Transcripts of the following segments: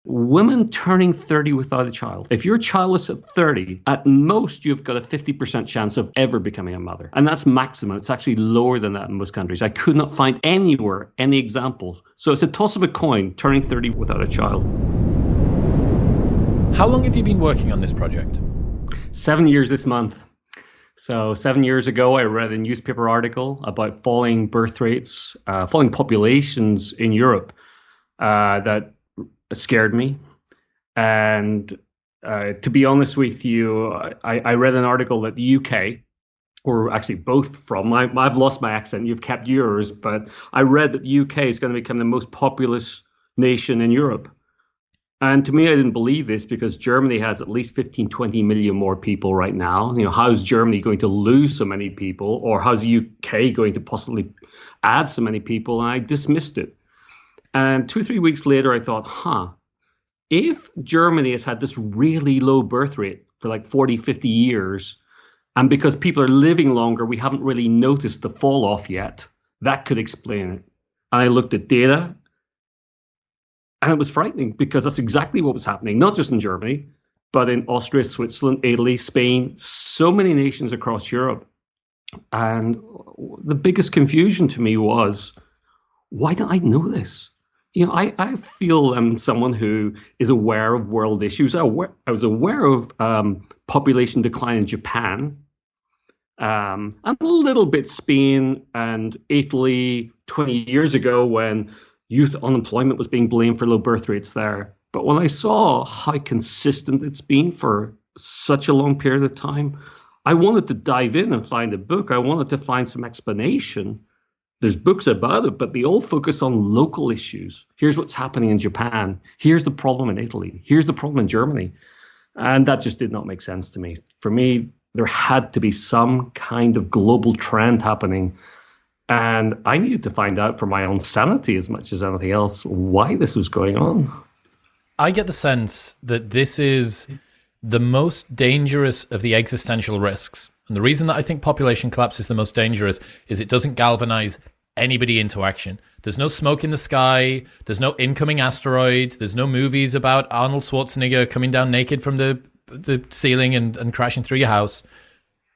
women turning 30 without a child. If you're childless at 30, at most you've got a 50% chance of ever becoming a mother. And that's maximum. It's actually lower than that in most countries. I could not find anywhere any example. So it's a toss of a coin, turning 30 without a child. How long have you been working on this project? 7 years this month. So 7 years ago, I read a newspaper article about falling birth rates, falling populations in Europe that scared me. And to be honest with you, I read an article that the UK, or actually both from, I've lost my accent, you've kept yours, but I read that the UK is going to become the most populous nation in Europe. And to me, I didn't believe this because Germany has at least 15, 20 million more people right now. You know, how's Germany going to lose so many people? Or how's the UK going to possibly add so many people? And I dismissed it. And 2 or 3 weeks later, I thought, if Germany has had this really low birth rate for like 40, 50 years, and because people are living longer, we haven't really noticed the fall off yet, that could explain it. And I looked at data. And it was frightening because that's exactly what was happening, not just in Germany, but in Austria, Switzerland, Italy, Spain, so many nations across Europe. And the biggest confusion to me was, why don't I know this? You know, I feel I'm someone who is aware of world issues. I was aware of population decline in Japan, and a little bit Spain and Italy 20 years ago when youth unemployment was being blamed for low birth rates there. But when I saw how consistent it's been for such a long period of time, I wanted to dive in and find a book. I wanted to find some explanation. There's books about it, but they all focus on local issues. Here's what's happening in Japan. Here's the problem in Italy. Here's the problem in Germany. And that just did not make sense to me. For me, there had to be some kind of global trend happening. And I needed to find out for my own sanity as much as anything else why this was going on. I get the sense that this is the most dangerous of the existential risks. And the reason that I think population collapse is the most dangerous is it doesn't galvanize anybody into action. There's no smoke in the sky. There's no incoming asteroid. There's no movies about Arnold Schwarzenegger coming down naked from the ceiling and crashing through your house.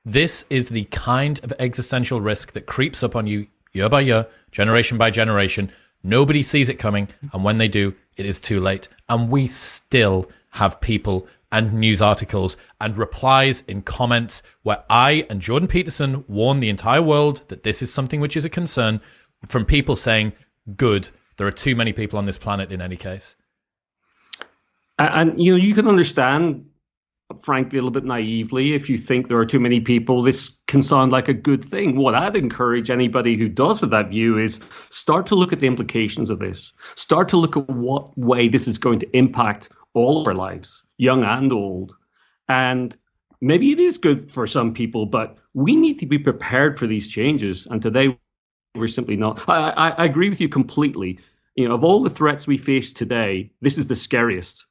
This is the kind of existential risk that creeps up on you year by year, generation by generation. Nobody sees it coming, and when they do, it is too late. And we still have people and news articles and replies in comments where I and Jordan Peterson warn the entire world that this is something which is a concern, from people saying, good, there are too many people on this planet in any case. And you know, you can understand, frankly, a little bit naively, if you think there are too many people, this can sound like a good thing. What I'd encourage anybody who does have that view is start to look at the implications of this. Start to look at what way this is going to impact all of our lives, young and old. And maybe it is good for some people, but we need to be prepared for these changes. And today, we're simply not. I agree with you completely. You know, of all the threats we face today, this is the scariest.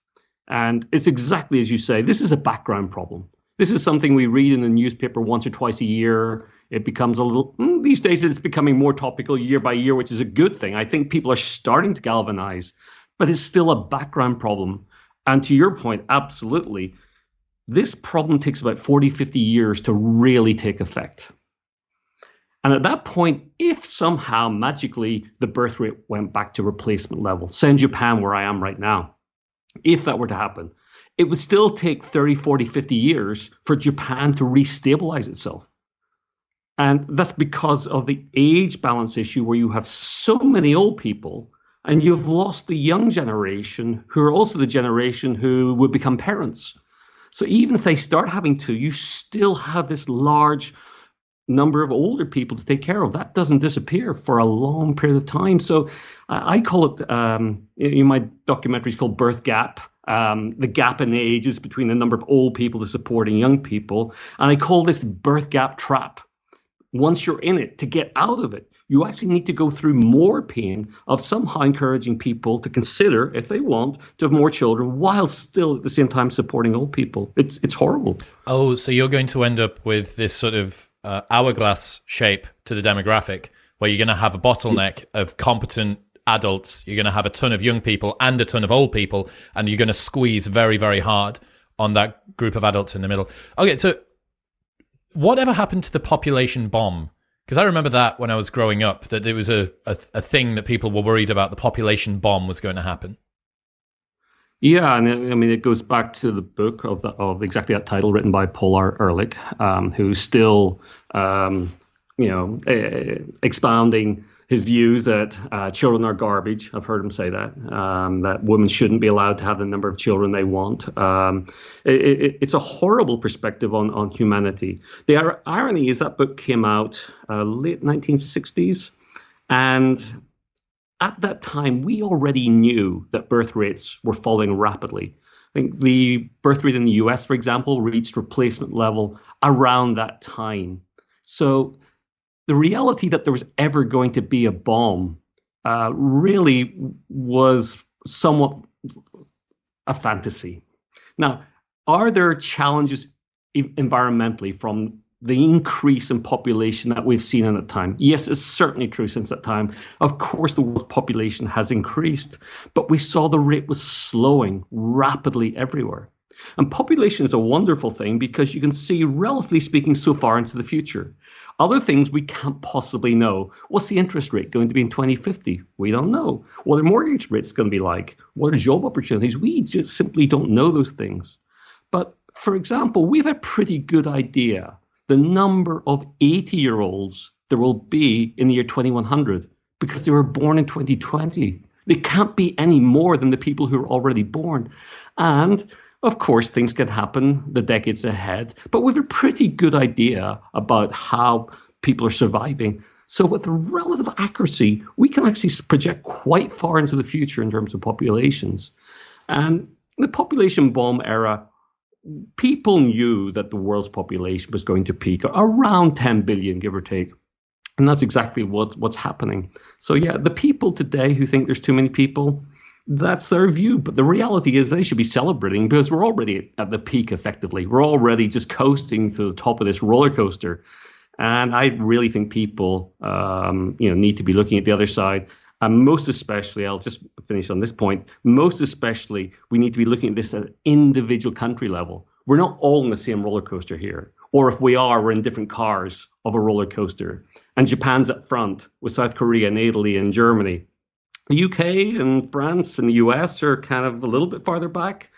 And it's exactly as you say, this is a background problem. This is something we read in the newspaper once or twice a year. It becomes a little, these days it's becoming more topical year by year, which is a good thing. I think people are starting to galvanize, but it's still a background problem. And to your point, absolutely, this problem takes about 40, 50 years to really take effect. And at that point, if somehow magically the birth rate went back to replacement level, say in Japan where I am right now, if that were to happen, it would still take 30, 40, 50 years for Japan to restabilize itself. And that's because of the age balance issue where you have so many old people and you've lost the young generation who are also the generation who would become parents. So even if they start having to, you still have this large number of older people to take care of. That doesn't disappear for a long period of time. So I call it, in my documentary is called Birth Gap, the gap in ages between the number of old people to supporting young people. And I call this birth gap trap. Once you're in it, to get out of it, you actually need to go through more pain of somehow encouraging people to consider, if they want, to have more children while still at the same time supporting old people. It's horrible. Oh, so you're going to end up with this sort of hourglass shape to the demographic where you're going to have a bottleneck of competent adults, you're going to have a ton of young people and a ton of old people, and you're going to squeeze very, very hard on that group of adults in the middle. Okay, so whatever happened to the population bomb? Because I remember that when I was growing up, that there was a thing that people were worried about, the population bomb was going to happen. Yeah, and I mean, it goes back to the book of exactly that title, written by Paul Ehrlich, who's still, expounding his views that children are garbage. I've heard him say that, that women shouldn't be allowed to have the number of children they want. It's a horrible perspective on humanity. The irony is that book came out late 1960s, and at that time, we already knew that birth rates were falling rapidly. I think the birth rate in the US, for example, reached replacement level around that time. So the reality that there was ever going to be a bomb really was somewhat a fantasy. Now, are there challenges environmentally from the increase in population that we've seen in that time? Yes, it's certainly true since that time. Of course, the world's population has increased, but we saw the rate was slowing rapidly everywhere. And population is a wonderful thing because you can see, relatively speaking, so far into the future. Other things we can't possibly know. What's the interest rate going to be in 2050? We don't know. What are mortgage rates going to be like? What are job opportunities? We just simply don't know those things. But for example, we have a pretty good idea the number of 80-year-olds there will be in the year 2100 because they were born in 2020. They can't be any more than the people who are already born. And of course, things can happen the decades ahead, but we have a pretty good idea about how people are surviving. So with relative accuracy, we can actually project quite far into the future in terms of populations. And the population bomb era, people knew that the world's population was going to peak around 10 billion, give or take. And that's exactly what's happening. So yeah, the people today who think there's too many people, that's their view. But the reality is they should be celebrating because we're already at the peak effectively. We're already just coasting to the top of this roller coaster. And I really think people need to be looking at the other side. And most especially, I'll just finish on this point, most especially, we need to be looking at this at an individual country level. We're not all in the same roller coaster here. Or if we are, we're in different cars of a roller coaster. And Japan's up front with South Korea and Italy and Germany. The UK and France and the US are kind of a little bit farther back.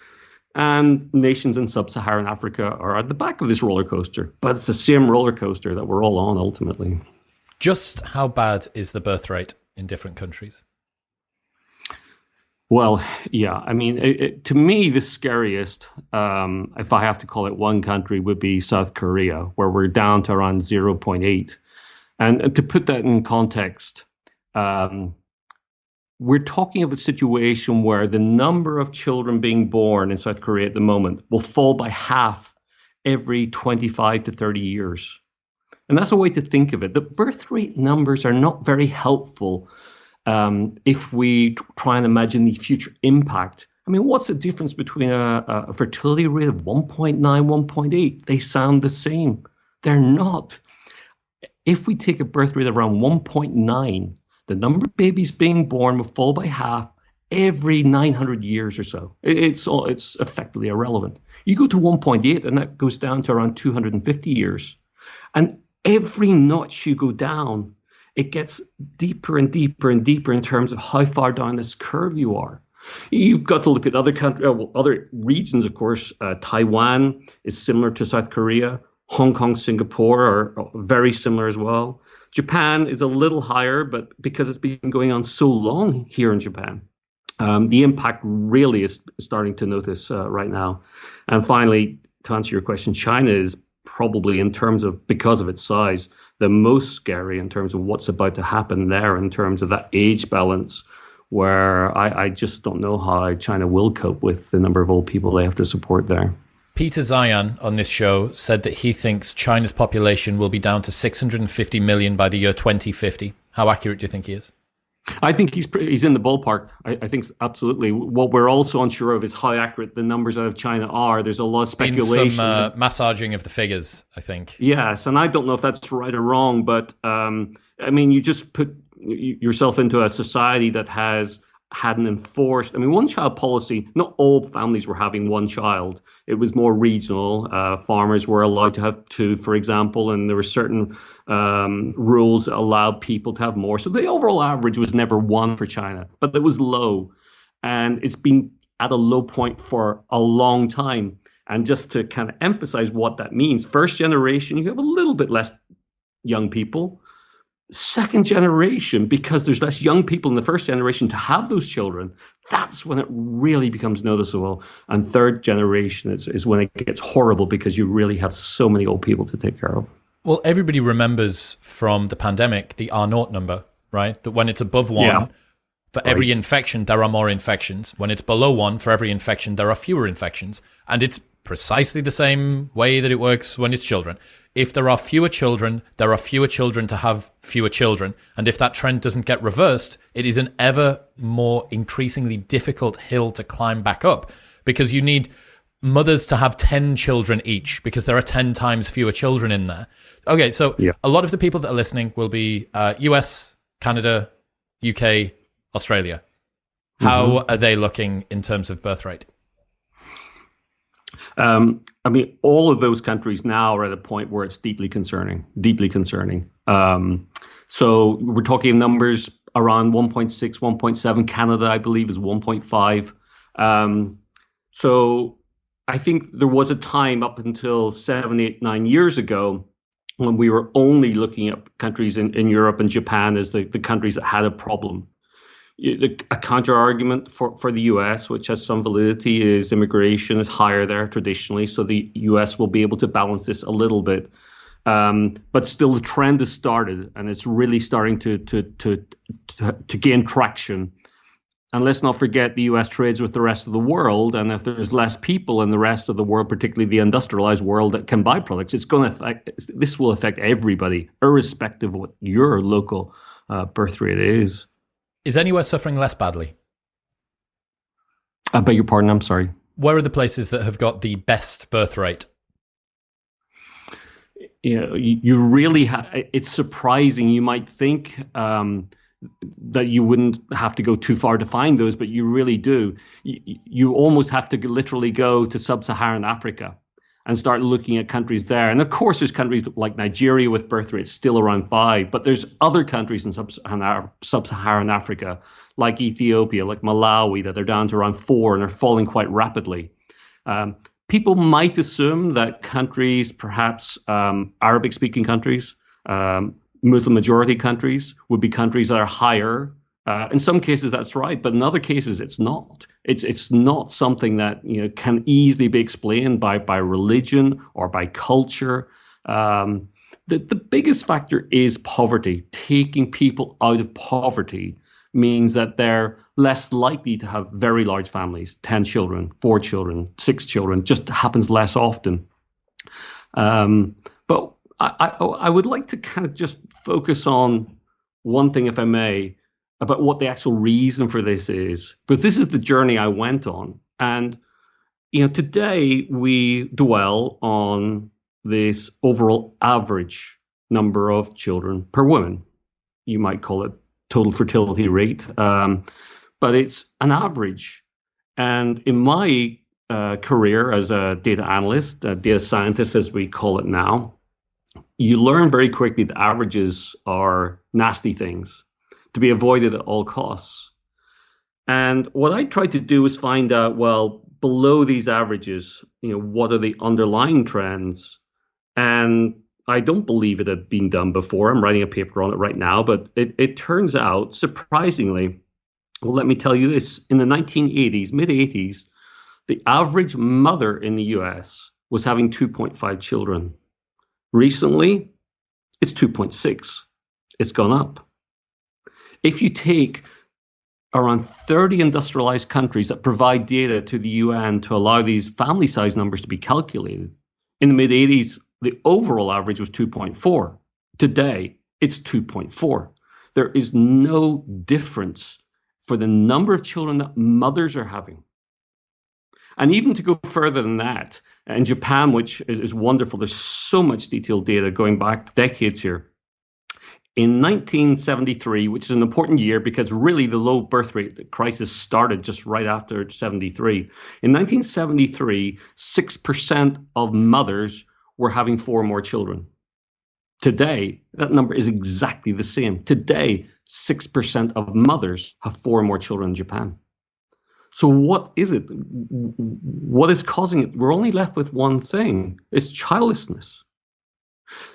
And nations in sub-Saharan Africa are at the back of this roller coaster. But it's the same roller coaster that we're all on ultimately. Just how bad is the birth rate in different countries? Well, yeah, I mean, to me, the scariest, if I have to call it one country, would be South Korea, where we're down to around 0.8. And to put that in context, we're talking of a situation where the number of children being born in South Korea at the moment will fall by half every 25 to 30 years. And that's a way to think of it. The birth rate numbers are not very helpful if we try and imagine the future impact. I mean, what's the difference between a fertility rate of 1.9, 1.8? They sound the same. They're not. If we take a birth rate of around 1.9, the number of babies being born will fall by half every 900 years or so. It's effectively irrelevant. You go to 1.8 and that goes down to around 250 years. And every notch you go down, it gets deeper and deeper and deeper in terms of how far down this curve you are. You've got to look at other countries, other regions, of course. Taiwan is similar to South Korea. Hong Kong, Singapore are very similar as well. Japan is a little higher, but because it's been going on so long here in Japan, the impact really is starting to notice right now. And finally, to answer your question, China is probably, in terms of, because of its size, the most scary in terms of what's about to happen there in terms of that age balance, where I just don't know how China will cope with the number of old people they have to support there. Peter Zeihan on this show said that he thinks China's population will be down to 650 million by the year 2050. How accurate do you think he is? I think he's in the ballpark. I think absolutely. What we're also unsure of is how accurate the numbers out of China are. There's a lot of speculation. Some massaging of the figures, I think. Yes, and I don't know if that's right or wrong, but I mean, you just put yourself into a society that hadn't enforced. I mean, one-child policy. Not all families were having one child. It was more regional. Farmers were allowed to have two, for example, and there were certain rules that allowed people to have more. So the overall average was never one for China, but it was low, and it's been at a low point for a long time. And just to kind of emphasize what that means, first generation, you have a little bit less young people. Second generation, because there's less young people in the first generation to have those children, that's when it really becomes noticeable. And third generation is when it gets horrible, because you really have so many old people to take care of. Well, everybody remembers from the pandemic the R0 number, right? That when it's above 1, for every infection, there are more infections. When it's below 1, for every infection, there are fewer infections. And it's precisely the same way that it works when it's children. If there are fewer children, there are fewer children to have fewer children. And if that trend doesn't get reversed, it is an ever more increasingly difficult hill to climb back up, because you need mothers to have 10 children each, because there are 10 times fewer children in there. Okay, so a lot of the people that are listening will be US, Canada, UK, Australia. How are they looking in terms of birth rate? I mean, all of those countries now are at a point where it's deeply concerning, deeply concerning. So we're talking numbers around 1.6, 1.7. Canada, I believe, is 1.5. So I think there was a time up until 7, 8, 9 years ago when we were only looking at countries in Europe and Japan as the countries that had a problem. A counter argument for the US, which has some validity, is immigration is higher there traditionally, so the US will be able to balance this a little bit. But still, the trend has started, and it's really starting to gain traction. And let's not forget, the US trades with the rest of the world, and if there's less people in the rest of the world, particularly the industrialized world, that can buy products, this will affect everybody, irrespective of what your local birth rate is. Is anywhere suffering less badly? I beg your pardon, I'm sorry. Where are the places that have got the best birth rate? You really it's surprising. You might think that you wouldn't have to go too far to find those, but you really do. You almost have to literally go to sub-Saharan Africa and start looking at countries there. And of course, there's countries like Nigeria with birth rates still around 5, but there's other countries in sub-Saharan Africa, like Ethiopia, like Malawi, that are down to around 4 and are falling quite rapidly. People might assume that countries, perhaps Arabic-speaking countries, Muslim majority countries, would be countries that are higher. In some cases, that's right, but in other cases, it's not. It's not something that can easily be explained by religion or by culture. The biggest factor is poverty. Taking people out of poverty means that they're less likely to have very large families, 10 children, 4 children, 6 children. Just happens less often. But I would like to kind of just focus on one thing, if I may, about what the actual reason for this is, because this is the journey I went on. And, today we dwell on this overall average number of children per woman. You might call it total fertility rate, but it's an average. And in my career as a data analyst, a data scientist, as we call it now, you learn very quickly that averages are nasty things to be avoided at all costs. And what I tried to do was find out, well, below these averages, what are the underlying trends? And I don't believe it had been done before. I'm writing a paper on it right now, but it turns out, surprisingly, well, let me tell you this, in the 1980s, mid-80s, the average mother in the US was having 2.5 children. Recently, it's 2.6. It's gone up. If you take around 30 industrialized countries that provide data to the UN to allow these family size numbers to be calculated, in the mid-80s, the overall average was 2.4. Today, it's 2.4. There is no difference for the number of children that mothers are having. And even to go further than that, in Japan, which is wonderful, there's so much detailed data going back decades here. In 1973, which is an important year because really the low birth rate crisis started just right after 73. In 1973, 6% of mothers were having 4 or more children. Today, that number is exactly the same. Today, 6% of mothers have 4 or more children in Japan. So what is it? What is causing it? We're only left with one thing. It's childlessness.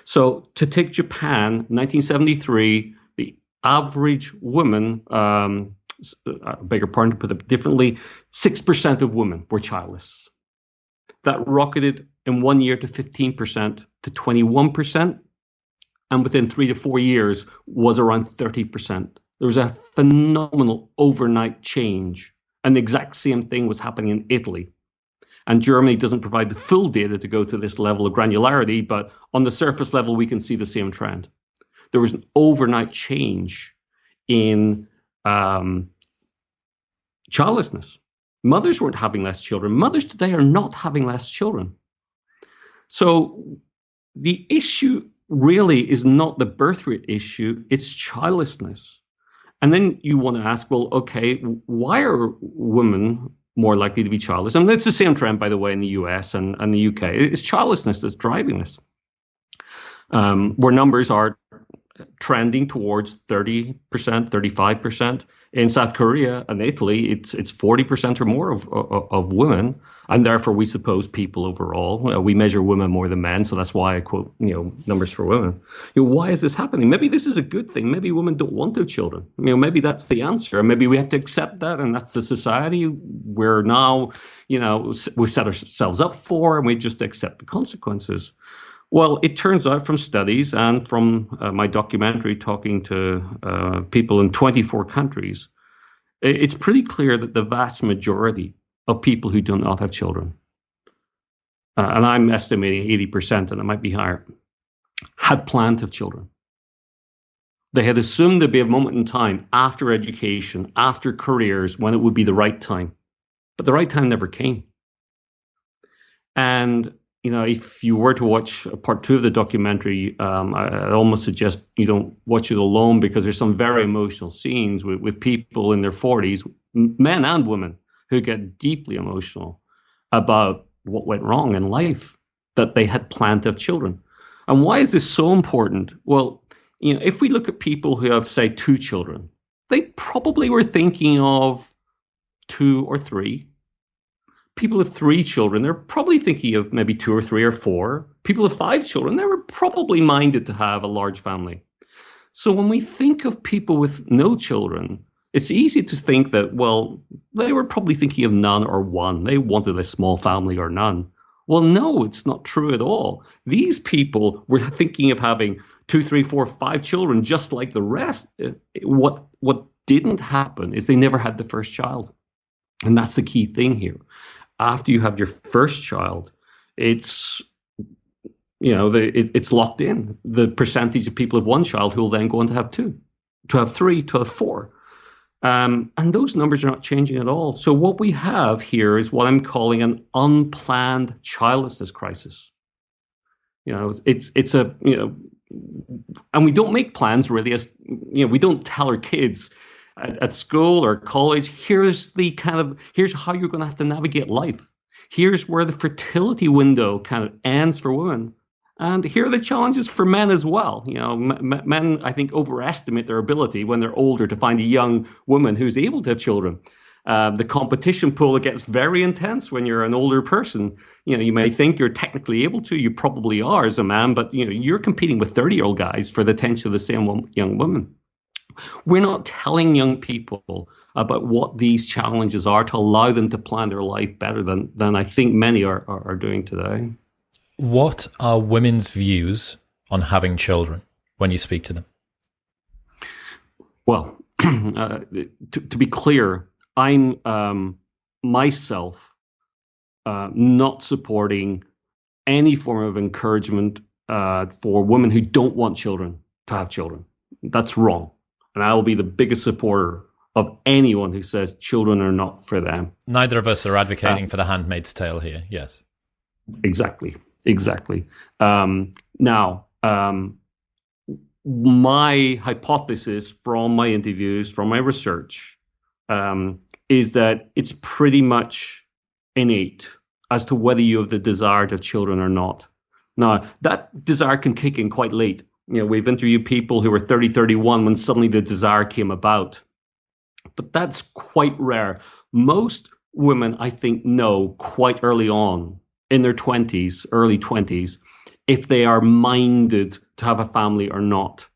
So to take Japan, 1973, the average woman, I beg your pardon to put it differently, 6% of women were childless. That rocketed in 1 year to 15% to 21%. And within 3 to 4 years was around 30%. There was a phenomenal overnight change. And the exact same thing was happening in Italy. And Germany doesn't provide the full data to go to this level of granularity, but on the surface level, we can see the same trend. There was an overnight change in childlessness. Mothers weren't having less children. Mothers today are not having less children. So the issue really is not the birth rate issue, it's childlessness. And then you want to ask, well, okay, why are women more likely to be childless? And it's the same trend, by the way, in the US and the UK. It's childlessness that's driving this, where numbers are trending towards 30%, 35%. In South Korea and Italy, it's 40% or more of women, and therefore we suppose people overall. We measure women more than men, so that's why I quote numbers for women. Why is this happening? Maybe this is a good thing. Maybe women don't want to have children. Maybe that's the answer. Maybe we have to accept that, and that's the society we're now we've set ourselves up for, and we just accept the consequences. Well, it turns out from studies and from my documentary talking to people in 24 countries, it's pretty clear that the vast majority of people who do not have children, and I'm estimating 80%, and it might be higher, had planned to have children. They had assumed there'd be a moment in time after education, after careers, when it would be the right time. But the right time never came. And if you were to watch part 2 of the documentary, I almost suggest you don't watch it alone, because there's some very emotional scenes with people in their 40s, men and women, who get deeply emotional about what went wrong in life, that they had planned to have children. And why is this so important? Well, if we look at people who have, say, 2 children, they probably were thinking of 2 or 3. People with 3 children, they're probably thinking of maybe 2 or 3 or 4. People with 5 children, they were probably minded to have a large family. So when we think of people with no children, it's easy to think that, well, they were probably thinking of none or one. They wanted a small family or none. Well, no, it's not true at all. These people were thinking of having 2, 3, 4, 5 children, just like the rest. What didn't happen is they never had the first child. And that's the key thing here. After you have your first child, it's it's locked in. The percentage of people with 1 child who will then go on to have 2, to have 3, to have 4. And those numbers are not changing at all. So what we have here is what I'm calling an unplanned childlessness crisis. It's a and we don't make plans really, as we don't tell our kids at school or college, here's how you're going to have to navigate life. Here's where the fertility window kind of ends for women. And here are the challenges for men as well. Men, I think, overestimate their ability when they're older to find a young woman who's able to have children. The competition pool gets very intense when you're an older person. You may think you're technically able to, you probably are as a man, but you're competing with 30-year-old guys for the attention of the same young woman. We're not telling young people about what these challenges are to allow them to plan their life better than I think many are doing today. What are women's views on having children when you speak to them? Well, to be clear, I'm myself not supporting any form of encouragement for women who don't want children to have children. That's wrong. And I will be the biggest supporter of anyone who says children are not for them. Neither of us are advocating for the Handmaid's Tale here, yes. Exactly. Now, my hypothesis from my interviews, from my research, is that it's pretty much innate as to whether you have the desire to have children or not. Now, that desire can kick in quite late. We've interviewed people who were 30, 31 when suddenly the desire came about. But that's quite rare. Most women, I think, know quite early on in their 20s, early 20s, if they are minded to have a family or not.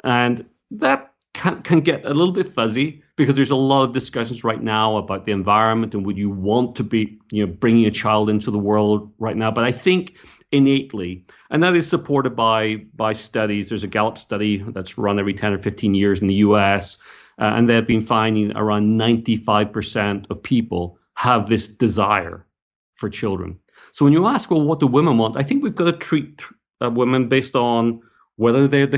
And that can get a little bit fuzzy because there's a lot of discussions right now about the environment and would you want to be, bringing a child into the world right now. But I think innately, and that is supported by studies. There's a Gallup study that's run every 10 or 15 years in the US, and they've been finding around 95% of people have this desire for children. So when you ask, well, what do women want? I think we've got to treat women based on whether they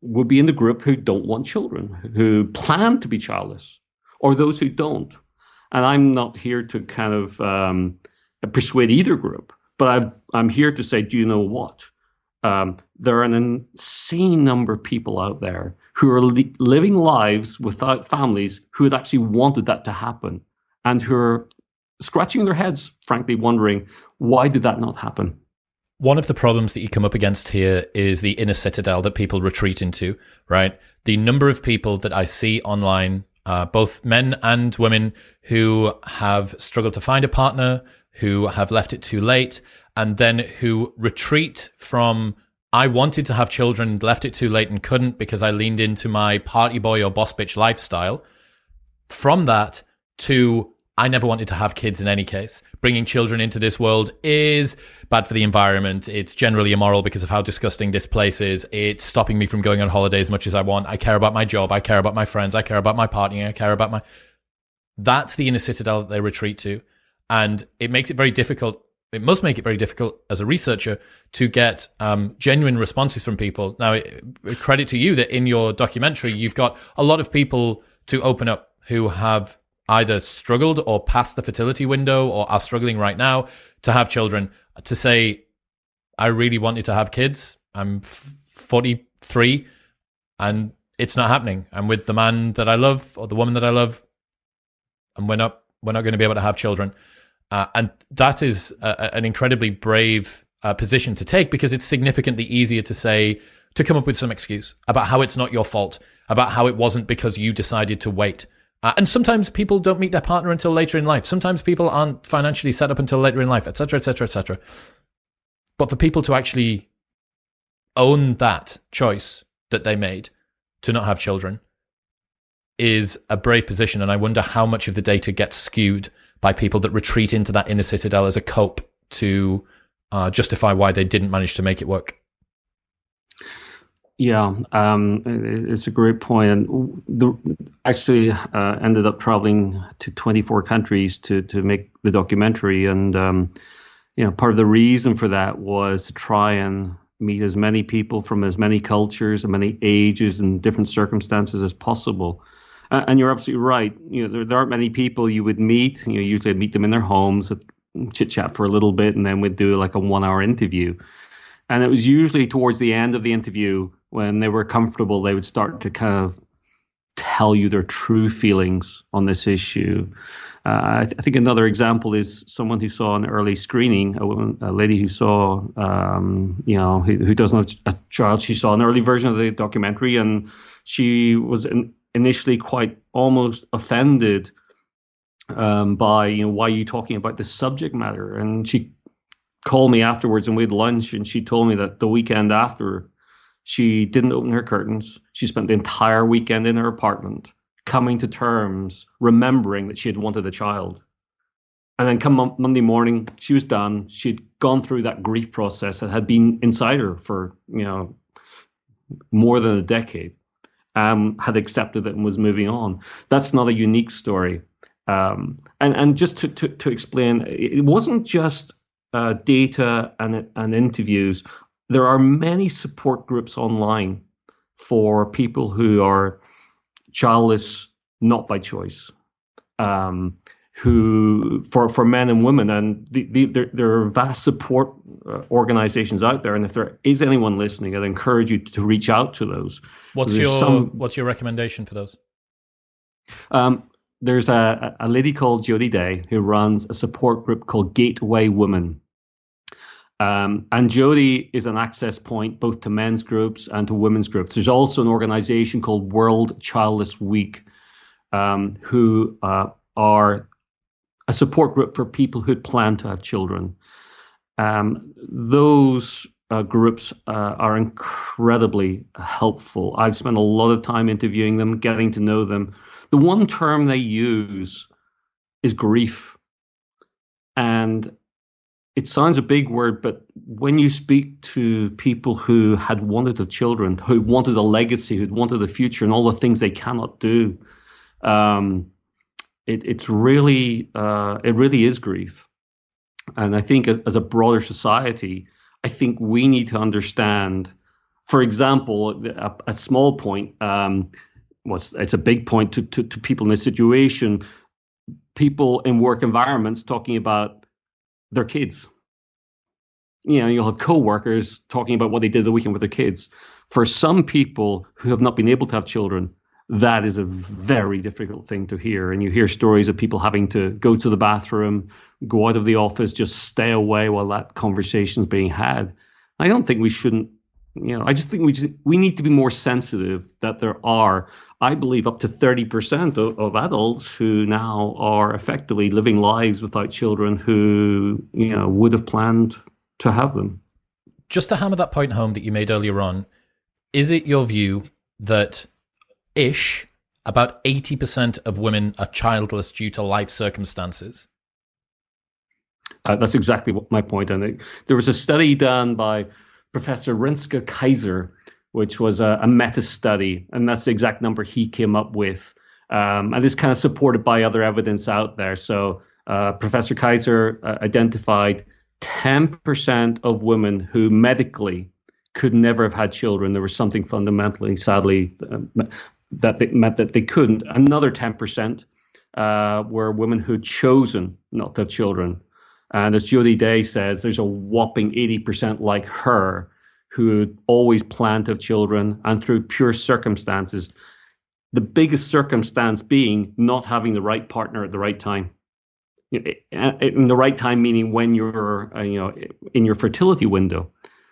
would be in the group who don't want children, who plan to be childless, or those who don't. And I'm not here to kind of persuade either group, but I'm here to say, do you know what? There are an insane number of people out there who are living lives without families who had actually wanted that to happen and who are scratching their heads, frankly, wondering, why did that not happen? One of the problems that you come up against here is the inner citadel that people retreat into, right? The number of people that I see online, both men and women, who have struggled to find a partner, who have left it too late, and then who retreat from, I wanted to have children, left it too late and couldn't because I leaned into my party boy or boss bitch lifestyle. From that to, I never wanted to have kids in any case. Bringing children into this world is bad for the environment. It's generally immoral because of how disgusting this place is. It's stopping me from going on holiday as much as I want. I care about my job. I care about my friends. I care about my partner. I care about my... That's the inner citadel that they retreat to. And it makes it very difficult. It must make it very difficult as a researcher to get genuine responses from people. Now, credit to you that in your documentary, you've got a lot of people to open up who have either struggled or passed the fertility window or are struggling right now to have children, to say, I really wanted to have kids. I'm 43 and it's not happening. I'm with the man that I love or the woman that I love, and we're not going to be able to have children. And that is an incredibly brave position to take, because it's significantly easier to come up with some excuse about how it's not your fault, about how it wasn't because you decided to wait. And sometimes people don't meet their partner until later in life. Sometimes people aren't financially set up until later in life, etc., etc., etc. But for people to actually own that choice that they made to not have children is a brave position. And I wonder how much of the data gets skewed by people that retreat into that inner citadel as a cope to justify why they didn't manage to make it work. Yeah, it's a great point. And actually ended up traveling to 24 countries to make the documentary. And, part of the reason for that was to try and meet as many people from as many cultures and many ages and different circumstances as possible. And you're absolutely right. There aren't many people you would meet. Usually I'd meet them in their homes, chit chat for a little bit, and then we'd do like a 1-hour interview. And it was usually towards the end of the interview, when they were comfortable, they would start to kind of tell you their true feelings on this issue. I think another example is someone who saw an early screening, a lady who saw, who doesn't have a child. She saw an early version of the documentary, and she was initially quite almost offended by, why are you talking about this subject matter? And she called me afterwards and we had lunch, and she told me that the weekend after, she didn't open her curtains. She spent the entire weekend in her apartment, coming to terms, remembering that she had wanted a child. And then come Monday morning, she was done. She'd gone through that grief process that had been inside her for, more than a decade, had accepted it and was moving on. That's not a unique story. And just to explain, it wasn't just data and interviews. There are many support groups online for people who are childless, not by choice, who for men and women, and there are vast support organizations out there, and if there is anyone listening, I'd encourage you to reach out to those. What's your recommendation for those? There's a lady called Jody Day who runs a support group called Gateway Women. And Jody is an access point both to men's groups and to women's groups. There's also an organization called World Childless Week, who are a support group for people who plan to have children. Those groups are incredibly helpful. I've spent a lot of time interviewing them, getting to know them. The one term they use is grief. And it sounds a big word, but when you speak to people who had wanted to have children, who wanted a legacy, who wanted a future, and all the things they cannot do, it really is grief. And I think as a broader society, I think we need to understand, for example, a small point, it's a big point to people in this situation, people in work environments talking about their kids. You'll have co-workers talking about what they did the weekend with their kids. For some people who have not been able to have children, that is a very difficult thing to hear. And you hear stories of people having to go to the bathroom, go out of the office, just stay away while that conversation is being had. I don't think we shouldn't, I just think we need to be more sensitive that there are, I believe, up to 30% of adults who now are effectively living lives without children who, would have planned to have them. Just to hammer that point home that you made earlier on, is it your view that about 80% of women are childless due to life circumstances? That's exactly my point. And there was a study done by Professor Rinska Kaiser, which was a meta-study, and that's the exact number he came up with. And it's kind of supported by other evidence out there. So Professor Kaiser identified 10% of women who medically could never have had children. There was something fundamentally, sadly, that meant that they couldn't. Another 10% were women who'd chosen not to have children. And as Jody Day says, there's a whopping 80% like her who always planned to have children, and through pure circumstances, the biggest circumstance being not having the right partner at the right time. In the right time, meaning when you're in your fertility window.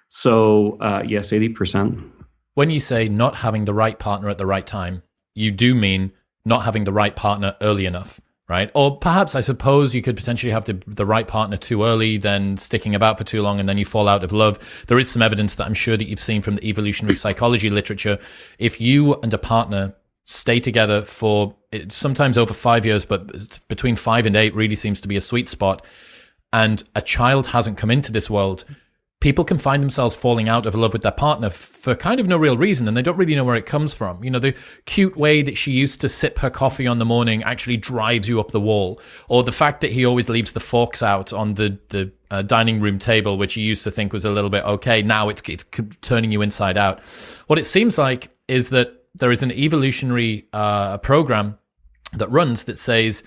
So yes, 80%. When you say not having the right partner at the right time, you do mean not having the right partner early enough, right? Or perhaps, I suppose, you could potentially have the right partner too early, then sticking about for too long, and then you fall out of love. There is some evidence that I'm sure that you've seen from the evolutionary psychology literature. If you and a partner stay together for sometimes over 5 years, but between 5 and 8 really seems to be a sweet spot, and a child hasn't come into this world, people can find themselves falling out of love with their partner for kind of no real reason, and they don't really know where it comes from. The cute way that she used to sip her coffee on the morning actually drives you up the wall, or the fact that he always leaves the forks out on the dining room table, which you used to think was a little bit okay. Now it's turning you inside out. What it seems like is that there is an evolutionary program that runs that says,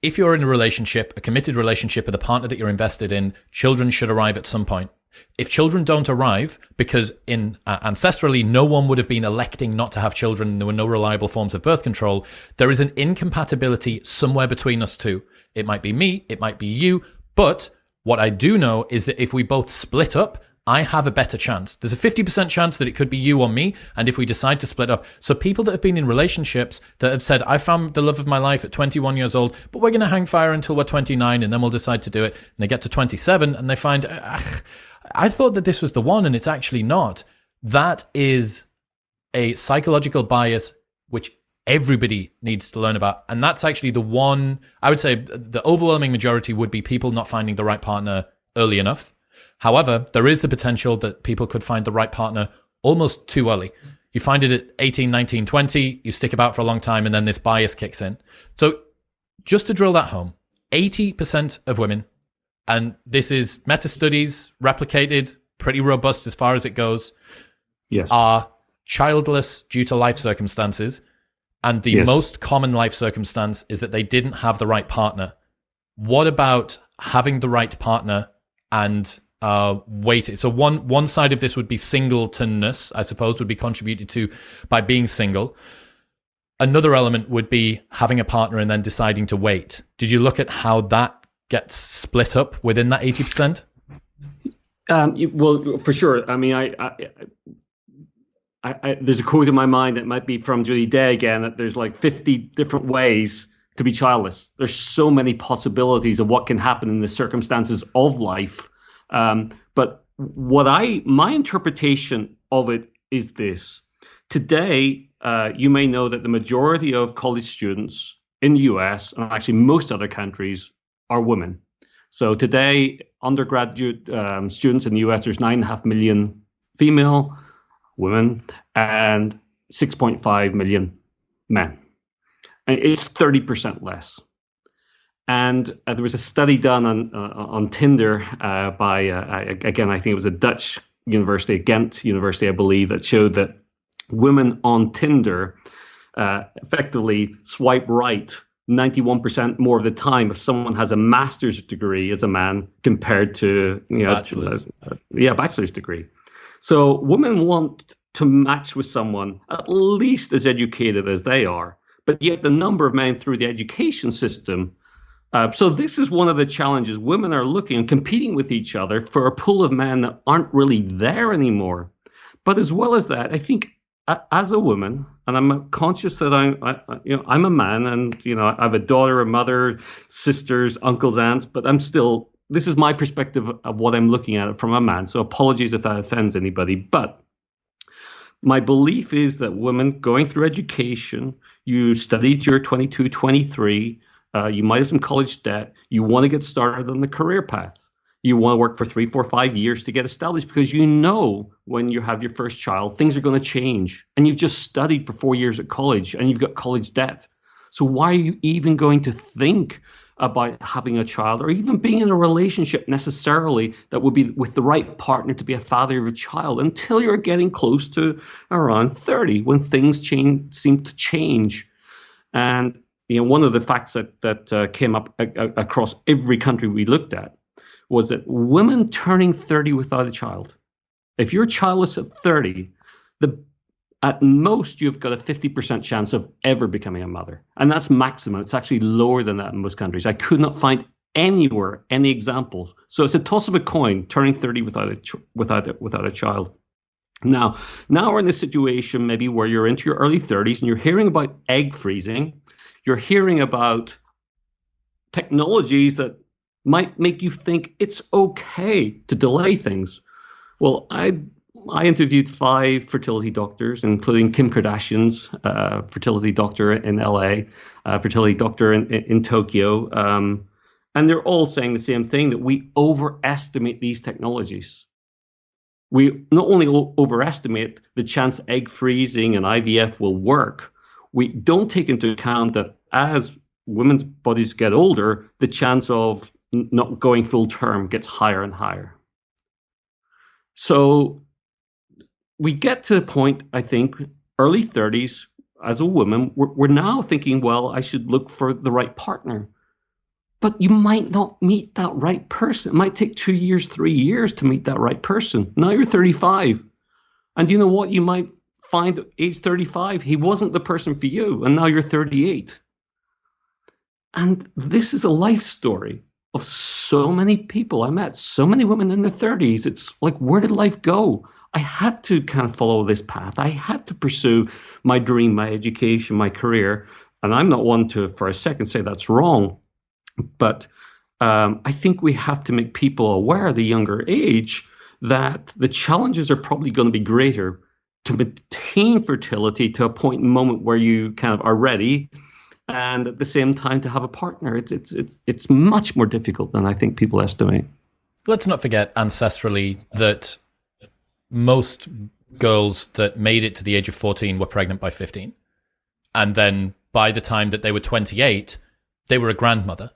if you're in a relationship, a committed relationship with a partner that you're invested in, children should arrive at some point. If children don't arrive, because ancestrally no one would have been electing not to have children, and there were no reliable forms of birth control, there is an incompatibility somewhere between us two. It might be me, it might be you, but what I do know is that if we both split up, I have a better chance. There's a 50% chance that it could be you or me, and if we decide to split up. So people that have been in relationships that have said, I found the love of my life at 21 years old, but we're going to hang fire until we're 29, and then we'll decide to do it. And they get to 27, and they find, I thought that this was the one, and it's actually not. That is a psychological bias which everybody needs to learn about. And that's actually the one, I would say the overwhelming majority would be people not finding the right partner early enough. However, there is the potential that people could find the right partner almost too early. You find it at 18, 19, 20, you stick about for a long time, and then this bias kicks in. So just to drill that home, 80% of women, and this is meta-studies, replicated, pretty robust as far as it goes, yes, are childless due to life circumstances. And the most common life circumstance is that they didn't have the right partner. What about having the right partner and weighted. So one side of this would be singletonness, I suppose, would be contributed to by being single. Another element would be having a partner and then deciding to wait. Did you look at how that gets split up within that 80%? Well, for sure. I mean, there's a quote in my mind that might be from Julie Day again, that there's like 50 different ways to be childless. There's so many possibilities of what can happen in the circumstances of life. But my interpretation of it is this. Today, you may know that the majority of college students in the US, and actually most other countries, are women. So today, undergraduate students in the US, there's 9.5 million female women and 6.5 million men. And it's 30% less. And there was a study done on Tinder by, again, I think it was a Dutch university, Ghent University, I believe, that showed that women on Tinder effectively swipe right 91% more of the time if someone has a master's degree as a man compared to bachelor's degree. So women want to match with someone at least as educated as they are, but yet the number of men through the education system. So this is one of the challenges. Women are looking and competing with each other for a pool of men that aren't really there anymore. But as well as that, I think as a woman, and I'm conscious that I'm a man, and I have a daughter, a mother, sisters, uncles, aunts, but this is my perspective of what I'm looking at it from a man. So apologies if that offends anybody, but my belief is that women going through education, you studied your 22, 23, you might have some college debt, you want to get started on the career path. You want to work for 3, 4, 5 years to get established because when you have your first child, things are going to change. And you've just studied for 4 years at college and you've got college debt. So why are you even going to think about having a child or even being in a relationship necessarily that would be with the right partner to be a father of a child until you're getting close to around 30 when things seem to change? And one of the facts that came up across every country we looked at was that women turning 30 without a child, if you're childless at 30, at most you've got a 50% chance of ever becoming a mother. And that's maximum. It's actually lower than that in most countries. I could not find anywhere any examples. So it's a toss of a coin turning 30 without a child. Now we're in this situation maybe where you're into your early 30s and you're hearing about egg freezing. You're hearing about technologies that might make you think it's okay to delay things. Well, I interviewed 5 fertility doctors, including Kim Kardashian's fertility doctor in LA, fertility doctor in Tokyo. And they're all saying the same thing, that we overestimate these technologies. We not only overestimate the chance egg freezing and IVF will work, we don't take into account that as women's bodies get older, the chance of not going full term gets higher and higher. So we get to a point, I think, early 30s, as a woman, we're now thinking, well, I should look for the right partner. But you might not meet that right person. It might take 2 years, 3 years to meet that right person. Now you're 35. And you know what? You might find at age 35, he wasn't the person for you. And now you're 38. And this is a life story of so many people I met, so many women in their 30s. It's like, where did life go? I had to kind of follow this path. I had to pursue my dream, my education, my career. And I'm not one to, for a second, say that's wrong. But I think we have to make people aware at the younger age that the challenges are probably going to be greater to maintain fertility to a point in the moment where you kind of are ready, and at the same time to have a partner. It's much more difficult than I think people estimate. Let's not forget ancestrally that most girls that made it to the age of 14 were pregnant by 15. And then by the time that they were 28, they were a grandmother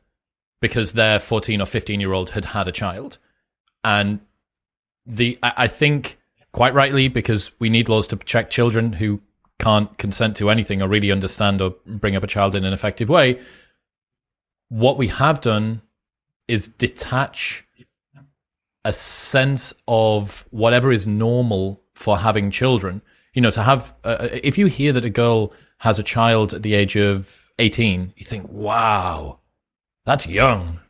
because their 14 or 15-year-old had had a child. And I think, quite rightly, because we need laws to protect children who can't consent to anything or really understand or bring up a child in an effective way, what we have done is detach a sense of whatever is normal for having children. You know, to have, if you hear that a girl has a child at the age of 18, you think, wow, that's young.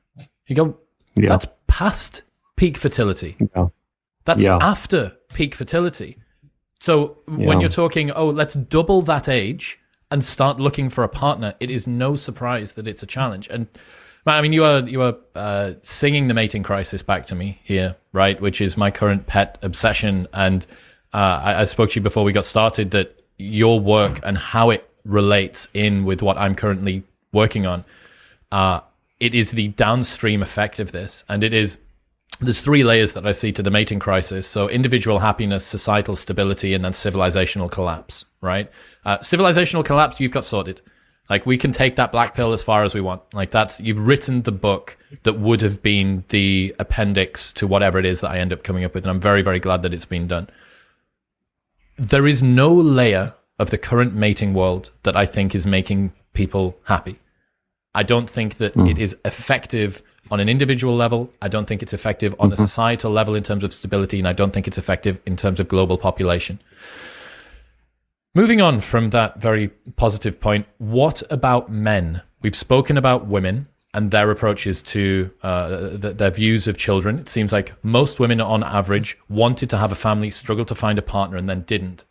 You go, that's past peak fertility. That's after peak fertility. So when you're talking, let's double that age and start looking for a partner, it is no surprise that it's a challenge. And man, I mean, you are singing the mating crisis back to me here, right? Which is my current pet obsession. And I spoke to you before we got started that your work and how it relates in with what I'm currently working on. It is the downstream effect of this, and there's three layers that I see to the mating crisis. So individual happiness, societal stability, and then civilizational collapse, right? Civilizational collapse, you've got sorted. Like, we can take that black pill as far as we want. Like, you've written the book that would have been the appendix to whatever it is that I end up coming up with. And I'm very, very glad that it's been done. There is no layer of the current mating world that I think is making people happy. I don't think that it is effective on an individual level. I don't think it's effective on a societal level in terms of stability, and I don't think it's effective in terms of global population. Moving on from that very positive point, what about men? We've spoken about women and their approaches to their views of children. It seems like most women on average wanted to have a family, struggled to find a partner, and then didn't.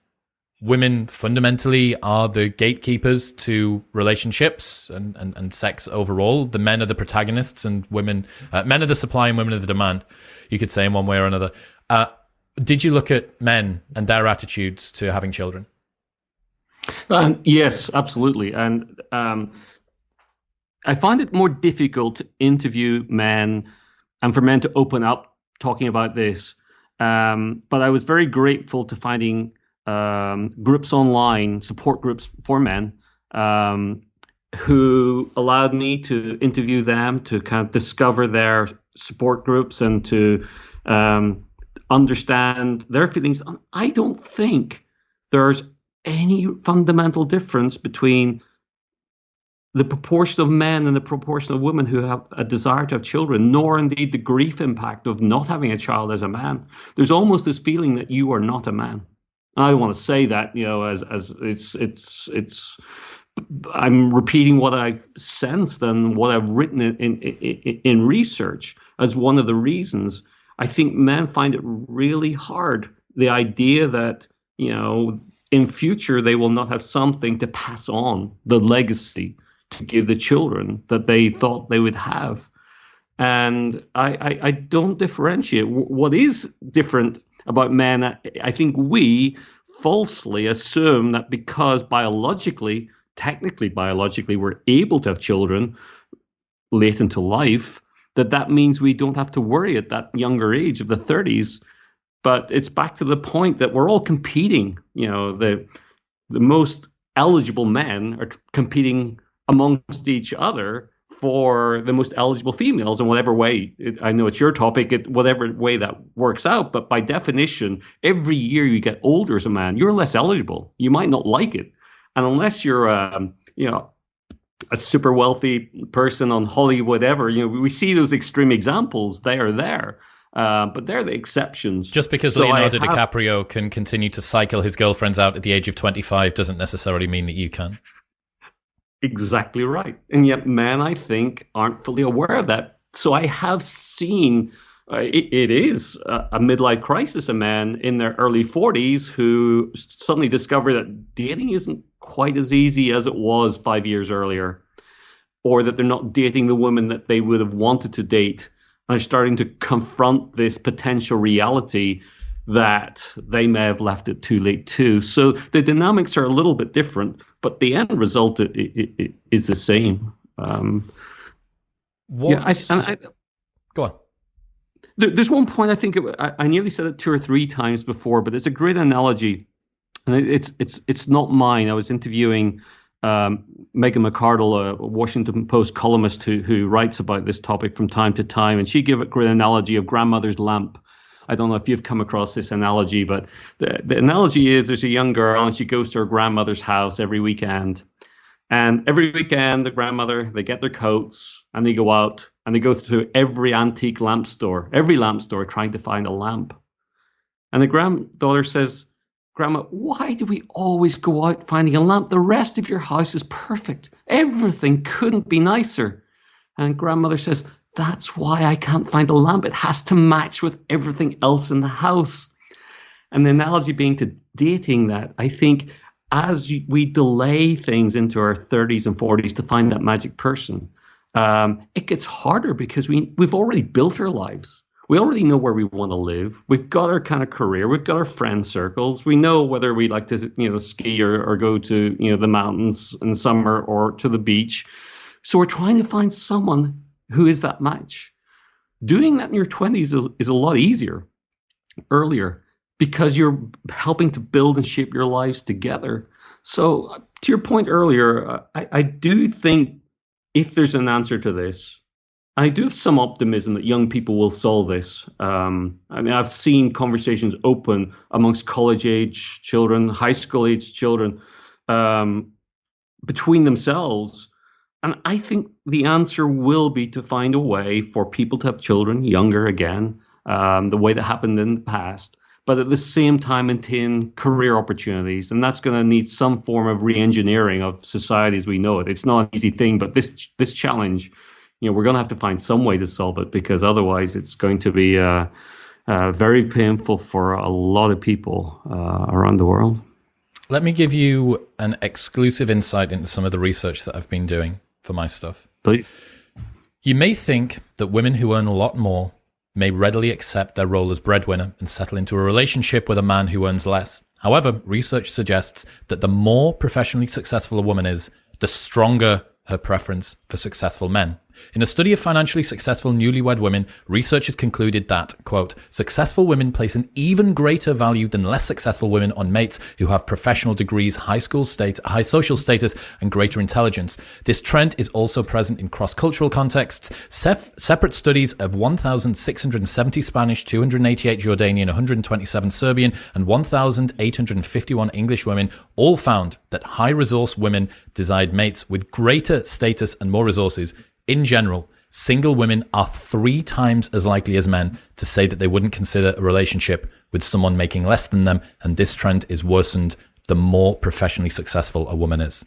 Women fundamentally are the gatekeepers to relationships and sex overall. The men are the protagonists, and men are the supply and women are the demand, you could say, in one way or another. Did you look at men and their attitudes to having children? Yes, absolutely. And I find it more difficult to interview men and for men to open up talking about this. But I was very grateful to finding groups online, support groups for men, who allowed me to interview them, to kind of discover their support groups and to understand their feelings. I don't think there's any fundamental difference between the proportion of men and the proportion of women who have a desire to have children, nor indeed the grief impact of not having a child as a man. There's almost this feeling that you are not a man. I don't want to say that, as it's. I'm repeating what I've sensed and what I've written in research as one of the reasons. I think men find it really hard, the idea that, in future they will not have something to pass on, the legacy to give the children that they thought they would have. And I don't differentiate. What is different about men, I think we falsely assume that because technically biologically, we're able to have children late into life, that means we don't have to worry at that younger age of the 30s. But it's back to the point that we're all competing. The most eligible men are competing amongst each other for the most eligible females in whatever way. I know it's your topic, whatever way that works out. But by definition, every year you get older as a man, you're less eligible. You might not like it. And unless you're, a super wealthy person on Hollywood, whatever, we see those extreme examples. They are there. But they're the exceptions. Just because Leonardo DiCaprio can continue to cycle his girlfriends out at the age of 25 doesn't necessarily mean that you can. Exactly right. And yet men, I think, aren't fully aware of that. So I have seen it is a midlife crisis, a man in their early 40s who suddenly discover that dating isn't quite as easy as it was 5 years earlier, or that they're not dating the woman that they would have wanted to date. And are starting to confront this potential reality that they may have left it too late too. So the dynamics are a little bit different, but the end result is the same. Go on. There's one point I think I nearly said it 2 or 3 times before, but it's a great analogy, and it's not mine. I was interviewing Megan McArdle, a Washington Post columnist who writes about this topic from time to time, and she gave a great analogy of grandmother's lamp. I don't know if you've come across this analogy, but the analogy is there's a young girl and she goes to her grandmother's house every weekend. And every weekend, the grandmother, they get their coats and they go out and they go through every antique lamp store, trying to find a lamp. And the granddaughter says, Grandma, why do we always go out finding a lamp? The rest of your house is perfect. Everything couldn't be nicer. And grandmother says, that's why I can't find a lamp. It has to match with everything else in the house. And the analogy being to dating that, I think as we delay things into our 30s and 40s to find that magic person, it gets harder because we've already built our lives. We already know where we want to live. We've got our kind of career. We've got our friend circles. We know whether we like to, ski or go to, the mountains in summer or to the beach. So we're trying to find someone who is that match. Doing that in your 20s is a lot easier earlier because you're helping to build and shape your lives together. So to your point earlier, I do think if there's an answer to this, I do have some optimism that young people will solve this. I've seen conversations open amongst college-age children, high school-age children, between themselves. And I think the answer will be to find a way for people to have children younger again, the way that happened in the past, but at the same time maintain career opportunities. And that's going to need some form of re-engineering of society as we know it. It's not an easy thing, but this challenge, we're going to have to find some way to solve it, because otherwise it's going to be very painful for a lot of people around the world. Let me give you an exclusive insight into some of the research that I've been doing for my stuff. Please. You may think that women who earn a lot more may readily accept their role as breadwinner and settle into a relationship with a man who earns less. However, research suggests that the more professionally successful a woman is, the stronger her preference for successful men. In a study of financially successful newlywed women, researchers concluded that, quote, successful women place an even greater value than less successful women on mates who have professional degrees, high social status, and greater intelligence. This trend is also present in cross-cultural contexts. Separate studies of 1,670 Spanish, 288 Jordanian, 127 Serbian, and 1,851 English women all found that high-resource women desired mates with greater status and more resources. In general, single women are 3 times as likely as men to say that they wouldn't consider a relationship with someone making less than them, and this trend is worsened the more professionally successful a woman is.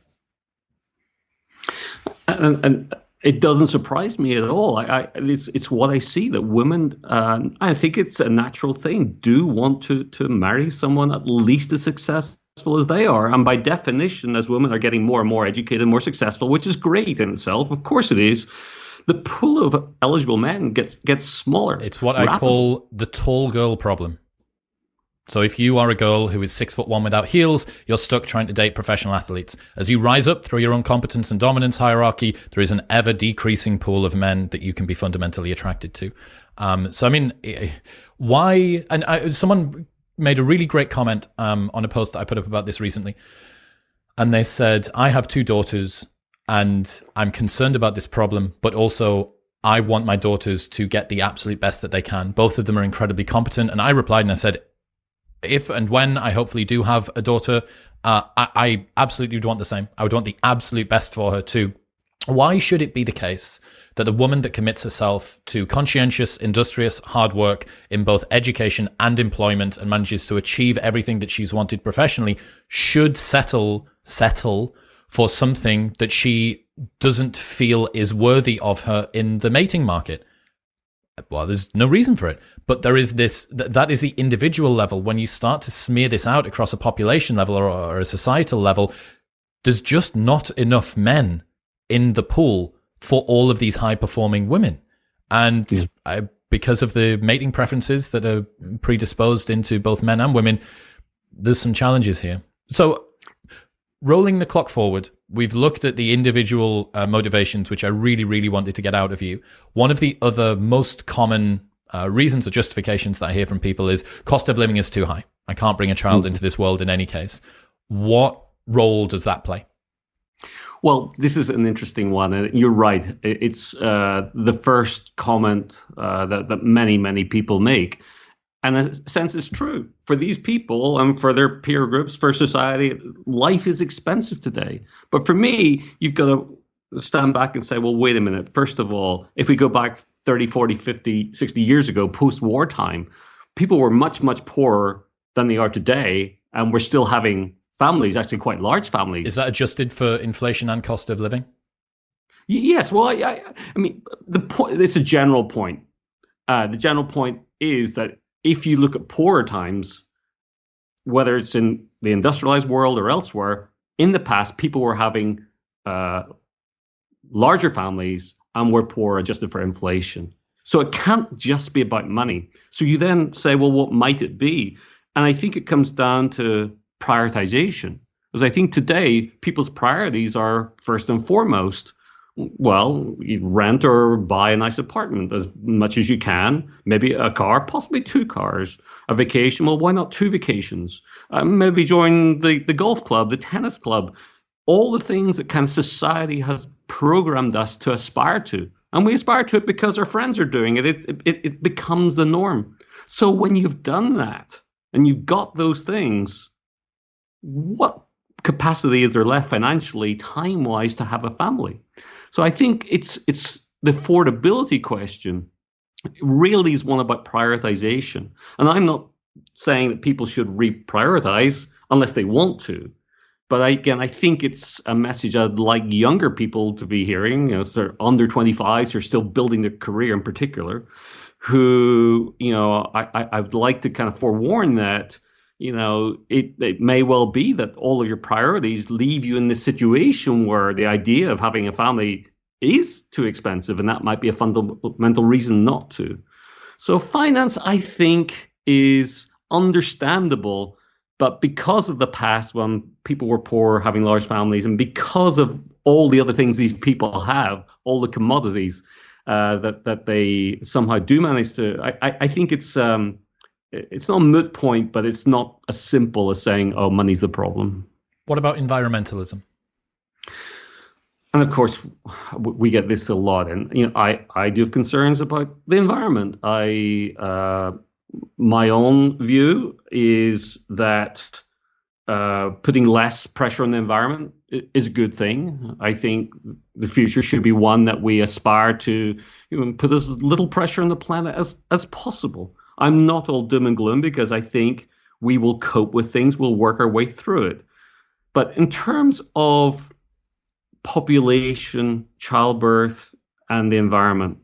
And it doesn't surprise me at all. It's what I see, that women, I think it's a natural thing, do want to marry someone at least as successful as they are. And by definition, as women are getting more and more educated, more successful, which is great in itself, of course it is, the pool of eligible men gets smaller. It's what I call the tall girl problem. So if you are a girl who is 6'1" without heels, you're stuck trying to date professional athletes. As you rise up through your own competence and dominance hierarchy, there is an ever decreasing pool of men that you can be fundamentally attracted to. Why? And someone made a really great comment on a post that I put up about this recently. And they said, I have 2 daughters and I'm concerned about this problem, but also I want my daughters to get the absolute best that they can. Both of them are incredibly competent. And I replied and I said, if and when I hopefully do have a daughter, I absolutely would want the same. I would want the absolute best for her too. Why should it be the case that a woman that commits herself to conscientious, industrious, hard work in both education and employment and manages to achieve everything that she's wanted professionally should settle for something that she doesn't feel is worthy of her in the mating market? Well, there's no reason for it. But there is this, that is the individual level. When you start to smear this out across a population level or a societal level, there's just not enough men in the pool for all of these high-performing women. And because of the mating preferences that are predisposed into both men and women, there's some challenges here. So rolling the clock forward, we've looked at the individual motivations, which I really, really wanted to get out of you. One of the other most common reasons or justifications that I hear from people is cost of living is too high. I can't bring a child into this world in any case. What role does that play? Well, this is an interesting one, and you're right. It's the first comment that many people make. And in a sense, it's true. For these people and for their peer groups, for society, life is expensive today. But for me, you've got to stand back and say, well, wait a minute. First of all, if we go back 30, 40, 50, 60 years ago, post-war time, people were much, much poorer than they are today, and we're still having families, actually quite large families. Is that adjusted for inflation and cost of living? Yes. Well, I mean, the point. It's a general point. The general point is that if you look at poorer times, whether it's in the industrialized world or elsewhere, in the past, people were having larger families and were poor adjusted for inflation. So it can't just be about money. So you then say, well, what might it be? And I think it comes down to prioritization. Because I think today, people's priorities are first and foremost, well, you rent or buy a nice apartment as much as you can, maybe a car, possibly two cars, a vacation. Well, why not two vacations? Maybe join the golf club, the tennis club, all the things that kind of society has programmed us to aspire to. And we aspire to it because our friends are doing it. It becomes the norm. So when you've done that and you've got those things, what capacity is there left financially, time-wise, to have a family? So I think it's the affordability question really is one about prioritization. And I'm not saying that people should reprioritize unless they want to. But I think it's a message I'd like younger people to be hearing, they're under 25s, who are still building their career in particular, who, I would like to kind of forewarn that, it may well be that all of your priorities leave you in this situation where the idea of having a family is too expensive, and that might be a fundamental reason not to. So finance, I think, is understandable, but because of the past when people were poor, having large families, and because of all the other things these people have, all the commodities that they somehow do manage to, I think it's not a moot point, but it's not as simple as saying, oh, money's the problem. What about environmentalism? And of course, we get this a lot. And, I do have concerns about the environment. My own view is that putting less pressure on the environment is a good thing. I think the future should be one that we aspire to put as little pressure on the planet as possible. I'm not all doom and gloom because I think we will cope with things. We'll work our way through it. But in terms of population, childbirth, and the environment,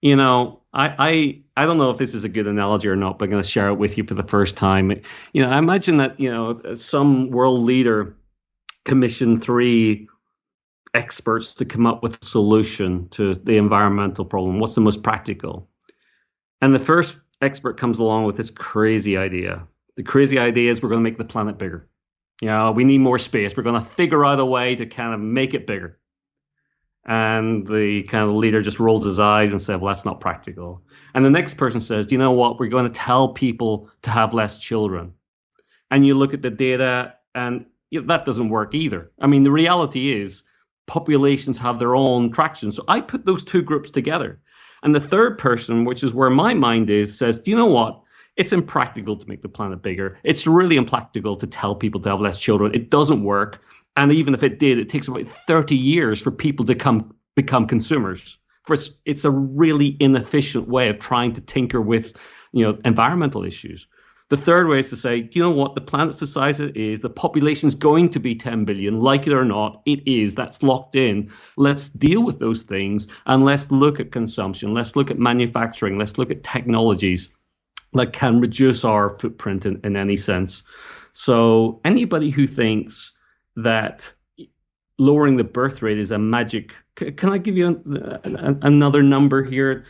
I don't know if this is a good analogy or not, but I'm going to share it with you for the first time. I imagine that, some world leader commissioned 3 experts to come up with a solution to the environmental problem. What's the most practical? And the first expert comes along with this crazy idea. The crazy idea is we're going to make the planet bigger. We need more space. We're going to figure out a way to kind of make it bigger. And the kind of leader just rolls his eyes and says, well, that's not practical. And the next person says, do you know what? We're going to tell people to have less children. And you look at the data and that doesn't work either. I mean, the reality is populations have their own traction. So I put those 2 groups together. And the third person, which is where my mind is, says, do you know what? It's impractical to make the planet bigger. It's really impractical to tell people to have less children. It doesn't work. And even if it did, it takes about 30 years for people to become consumers. It's a really inefficient way of trying to tinker with, environmental issues. The third way is to say, you know what, the planet's the size it is, the population's going to be 10 billion, like it or not, it is, that's locked in. Let's deal with those things and let's look at consumption, let's look at manufacturing, let's look at technologies that can reduce our footprint in any sense. So anybody who thinks that lowering the birth rate is a magic, can I give you another number here?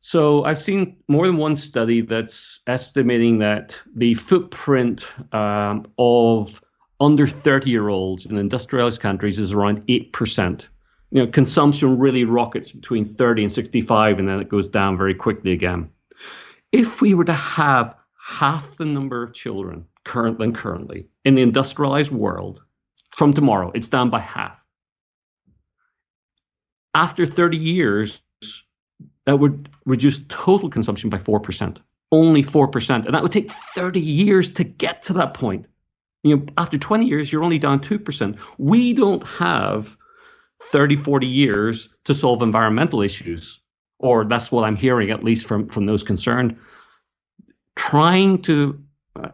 So I've seen more than one study that's estimating that the footprint of under 30-year-olds in industrialized countries is around 8%. Consumption really rockets between 30 and 65, and then it goes down very quickly again. If we were to have half the number of children currently in the industrialized world, from tomorrow, it's down by half. After 30 years, that would reduce total consumption by 4%, only 4%. And that would take 30 years to get to that point. After 20 years, you're only down 2%. We don't have 30, 40 years to solve environmental issues, or that's what I'm hearing, at least from those concerned. Trying to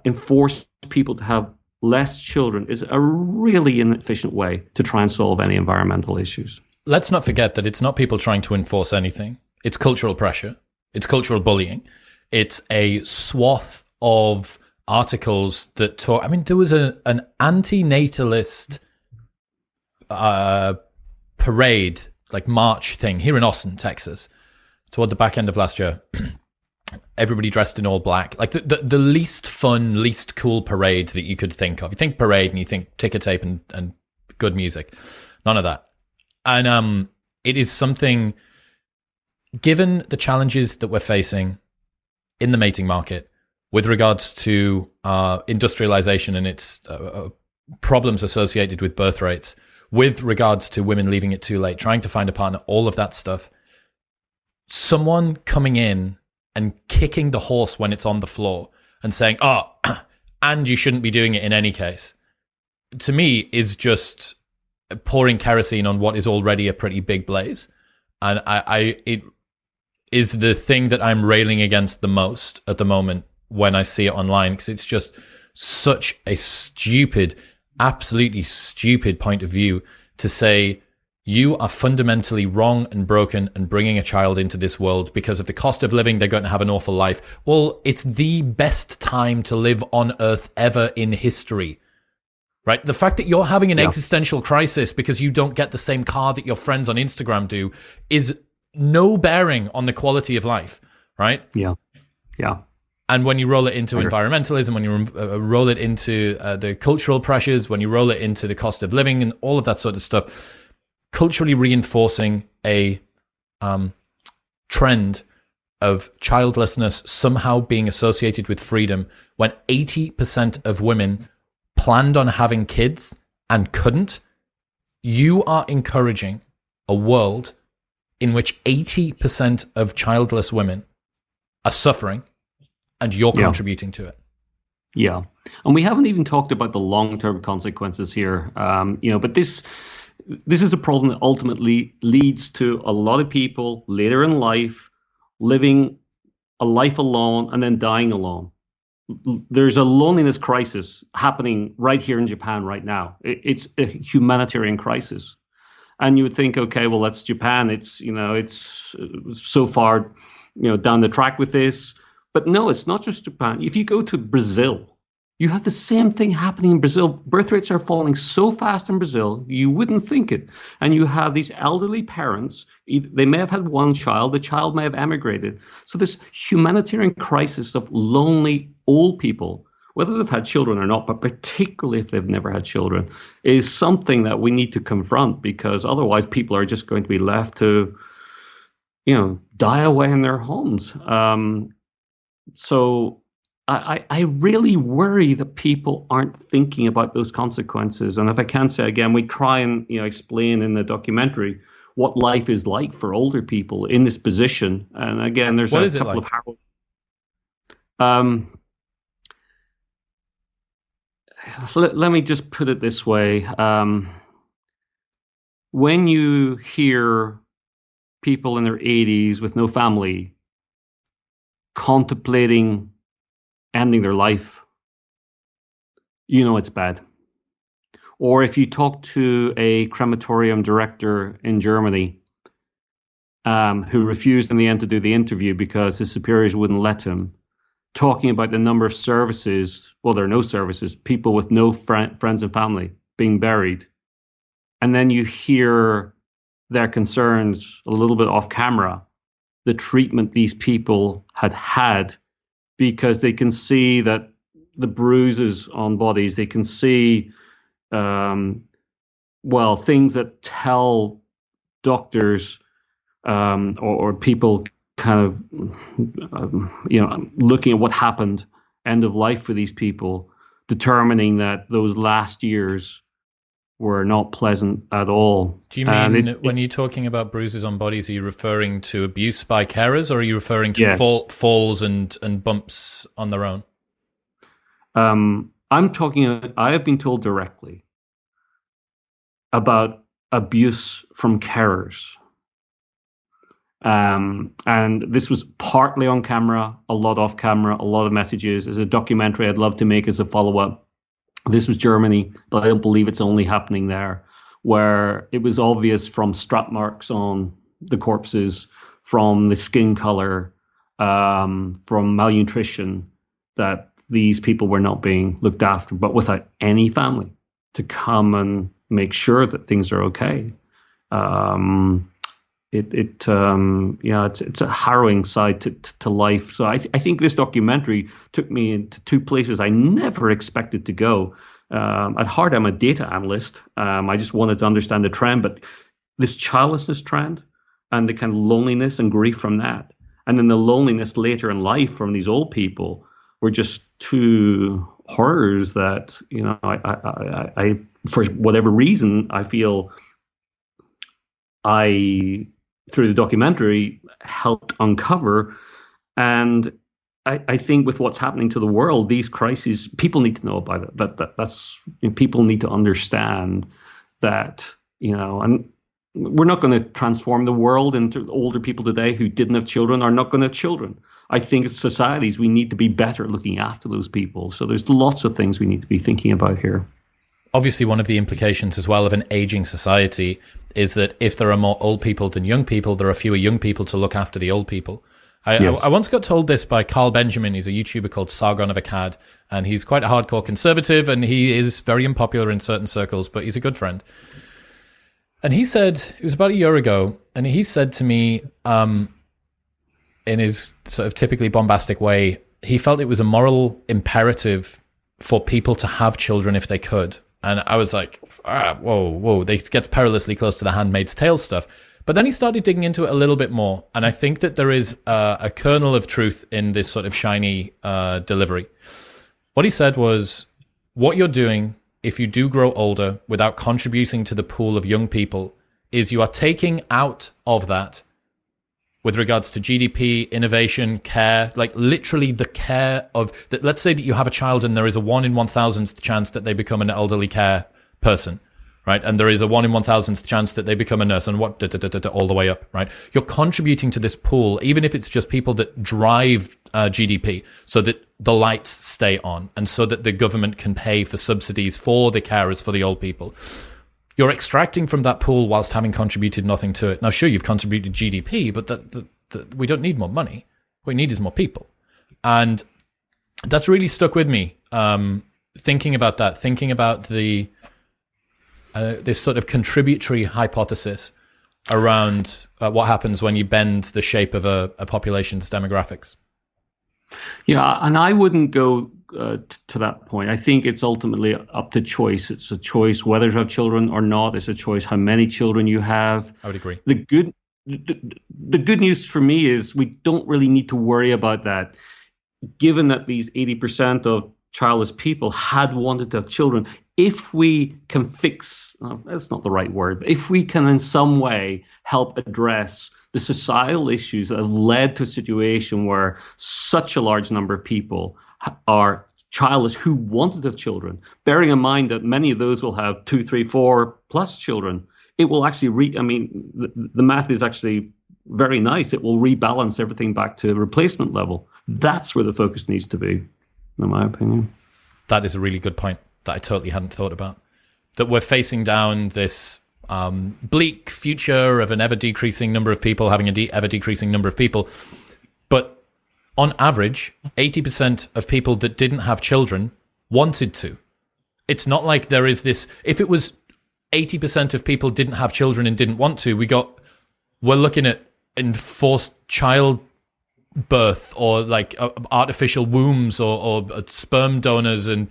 enforce people to have less children is a really inefficient way to try and solve any environmental issues. Let's not forget that it's not people trying to enforce anything. It's cultural pressure. It's cultural bullying. It's a swath of articles that talk. I mean, there was an anti-natalist parade, like march thing here in Austin, Texas, toward the back end of last year. Everybody dressed in all black, like the least fun, least cool parade that you could think of. You think parade and you think ticker tape and good music. None of that. And it is something, given the challenges that we're facing in the mating market with regards to industrialization and its problems associated with birth rates, with regards to women leaving it too late, trying to find a partner, all of that stuff, someone coming in and kicking the horse when it's on the floor and saying, oh, and you shouldn't be doing it in any case, to me is just pouring kerosene on what is already a pretty big blaze. And it is the thing that I'm railing against the most at the moment when I see it online, because it's just such a stupid, absolutely stupid point of view to say, you are fundamentally wrong and broken and bringing a child into this world because of the cost of living. They're going to have an awful life. Well, it's the best time to live on Earth ever in history, right? The fact that you're having an existential crisis because you don't get the same car that your friends on Instagram do is no bearing on the quality of life, right? Yeah. And when you roll it into environmentalism, when you roll it into the cultural pressures, when you roll it into the cost of living and all of that sort of stuff, culturally reinforcing a trend of childlessness somehow being associated with freedom when 80% of women planned on having kids and couldn't, you are encouraging a world in which 80% of childless women are suffering and you're contributing to it. Yeah. And we haven't even talked about the long-term consequences here. But this is a problem that ultimately leads to a lot of people later in life living a life alone and then dying alone. There's a loneliness crisis happening right here in Japan right now. It's a humanitarian crisis. And you would think, okay, well, that's Japan. It's so far, down the track with this. But no, it's not just Japan. If you go to Brazil, you have the same thing happening in Brazil. Birth rates are falling so fast in Brazil, you wouldn't think it. And you have these elderly parents. They may have had one child. The child may have emigrated. So this humanitarian crisis of lonely old people, whether they've had children or not, but particularly if they've never had children, is something that we need to confront, because otherwise people are just going to be left to, die away in their homes. So I really worry that people aren't thinking about those consequences. And if I can say again, we try and explain in the documentary what life is like for older people in this position. And again, there's a couple of let me just put it this way. When you hear people in their 80s with no family contemplating ending their life, it's bad. Or if you talk to a crematorium director in Germany who refused in the end to do the interview because his superiors wouldn't let him, talking about the number of services, well, there are no services, people with no friends and family being buried. And then you hear their concerns a little bit off camera, the treatment these people had, because they can see that the bruises on bodies, they can see, things that tell doctors or people kind of, looking at what happened, end of life for these people, determining that those last years were not pleasant at all. Do you mean when you're talking about bruises on bodies, are you referring to abuse by carers, or are you referring to falls and bumps on their own? I have been told directly about abuse from carers. And this was partly on camera, a lot off camera, a lot of messages. As a documentary I'd love to make as a follow-up. This was Germany, but I don't believe it's only happening there, where it was obvious from strap marks on the corpses, from the skin color, from malnutrition, that these people were not being looked after, but without any family to come and make sure that things are okay. It's a harrowing side to life. So I think this documentary took me into two places I never expected to go. At heart, I'm a data analyst. I just wanted to understand the trend, but this childlessness trend and the kind of loneliness and grief from that, and then the loneliness later in life from these old people, were just two horrors that, you know, I for whatever reason, I feel through the documentary, helped uncover. And I think with what's happening to the world, these crises, people need to know about it. That's you know, people need to understand that, you know, and we're not going to transform the world into older people today who didn't have children are not going to have children. I think as societies, we need to be better looking after those people. So there's lots of things we need to be thinking about here. Obviously, one of the implications as well of an aging society is that if there are more old people than young people, there are fewer young people to look after the old people. I once got told this by Carl Benjamin. He's a YouTuber called Sargon of Akkad, and he's quite a hardcore conservative, and he is very unpopular in certain circles, but he's a good friend. And he said, it was about a year ago, and he said to me, in his sort of typically bombastic way, he felt it was a moral imperative for people to have children if they could. And I was like, whoa, this gets perilously close to the Handmaid's Tale stuff. But then he started digging into it a little bit more. And I think that there is a kernel of truth in this sort of shiny delivery. What he said was, what you're doing if you do grow older without contributing to the pool of young people is you are taking out of that, with regards to GDP, innovation, care, like literally the care of, let's say that you have a child and there is a 1 in 1,000th chance that they become an elderly care person, right? And there is a 1 in 1,000th chance that they become a nurse, and all the way up, right? You're contributing to this pool, even if it's just people that drive GDP, so that the lights stay on and so that the government can pay for subsidies for the carers, for the old people. You're extracting from that pool whilst having contributed nothing to it. Now, sure, you've contributed GDP, but we don't need more money. What we need is more people. And that's really stuck with me, thinking about that, thinking about the this sort of contributory hypothesis around what happens when you bend the shape of a population's demographics. Yeah, and I wouldn't go to that point. I think it's ultimately up to choice. It's a choice whether to have children or not. It's a choice how many children you have. I would agree. The good news for me is we don't really need to worry about that, given that these 80% of childless people had wanted to have children. If we can fix, that's not the right word, but if we can in some way help address the societal issues that have led to a situation where such a large number of people are childless who wanted to have children, bearing in mind that many of those will have 2, 3, 4 plus children, it will actually the math is actually very nice. It will rebalance everything back to replacement level. That's where the focus needs to be, in my opinion. That is a really good point that I totally hadn't thought about. That we're facing down this bleak future of an ever-decreasing number of people having an ever-decreasing number of people. But on average, 80% of people that didn't have children wanted to. It's not like there is this... If it was 80% of people didn't have children and didn't want to, we're looking at enforced childbirth or like artificial wombs or sperm donors and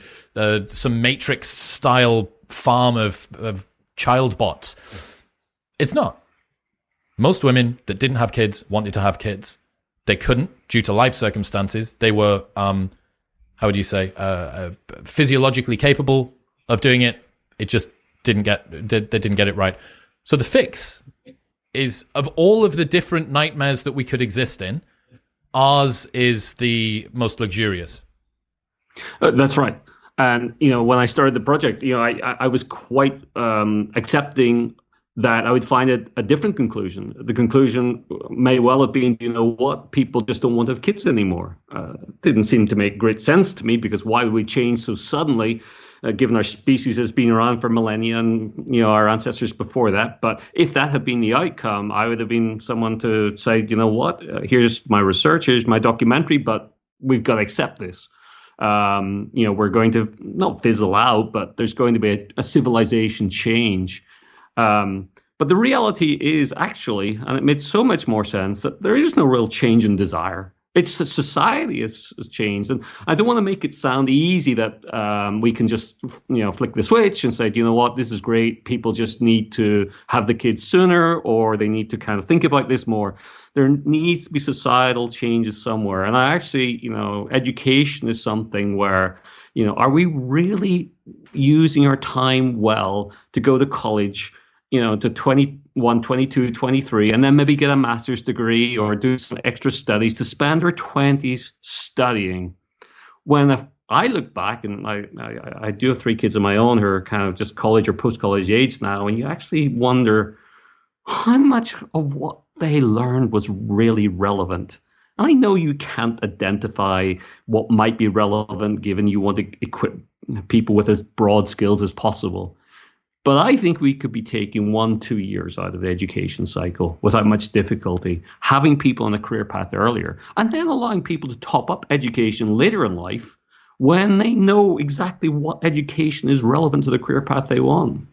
some Matrix-style farm of child bots. It's not. Most women that didn't have kids wanted to have kids. They couldn't due to life circumstances. They were, how would you say, physiologically capable of doing it. It just they didn't get it right. So the fix is, of all of the different nightmares that we could exist in, ours is the most luxurious. That's right. And, when I started the project, I was quite accepting that I would find it a different conclusion. The conclusion may well have been, you know what, people just don't want to have kids anymore. Didn't seem to make great sense to me, because why would we change so suddenly, given our species has been around for millennia and, you know, our ancestors before that. But if that had been the outcome, I would have been someone to say, you know what, here's my research, here's my documentary, but we've got to accept this. You know, we're going to not fizzle out, but there's going to be a civilization change. But the reality is actually, and it made so much more sense, that there is no real change in desire. It's that society has changed. And I don't want to make it sound easy that we can just, you know, flick the switch and say, you know what, this is great. People just need to have the kids sooner, or they need to kind of think about this more. There needs to be societal changes somewhere. And I actually, you know, education is something where, you know, are we really using our time well to go to college, you know, to 21, 22, 23, and then maybe get a master's degree or do some extra studies to spend our 20s studying? When if I look back, and I do have 3 kids of my own who are kind of just college or post-college age now, and you actually wonder how much of what they learned was really relevant. And I know you can't identify what might be relevant given you want to equip people with as broad skills as possible. But I think we could be taking 1-2 years out of the education cycle without much difficulty, having people on a career path earlier, and then allowing people to top up education later in life when they know exactly what education is relevant to the career path they want.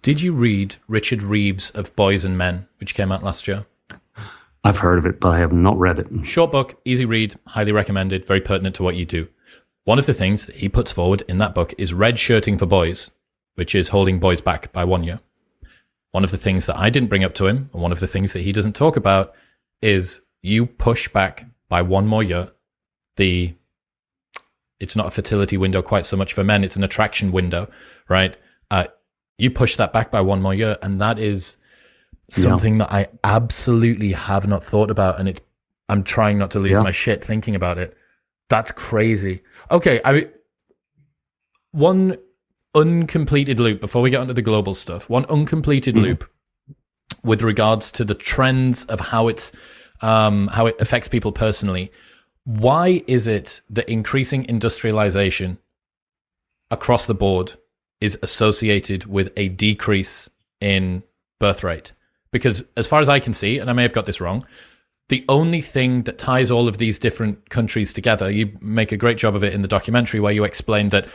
Did you read Richard Reeves' of Boys and Men, which came out last year? I've heard of it, but I have not read it. Short book, easy read, highly recommended, very pertinent to what you do. One of the things that he puts forward in that book is red shirting for boys, which is holding boys back by 1 year. One of the things that I didn't bring up to him, and one of the things that he doesn't talk about, is you push back by 1 more year. It's not a fertility window quite so much for men, it's an attraction window, right? You push that back by 1 more year, and that is something that I absolutely have not thought about, and I'm trying not to lose my shit thinking about it. That's crazy. Okay, one uncompleted loop before we get onto the global stuff. One uncompleted loop with regards to the trends of how it affects people personally. Why is it that increasing industrialization across the board is associated with a decrease in birth rate? Because as far as I can see, and I may have got this wrong, the only thing that ties all of these different countries together, you make a great job of it in the documentary where you explain that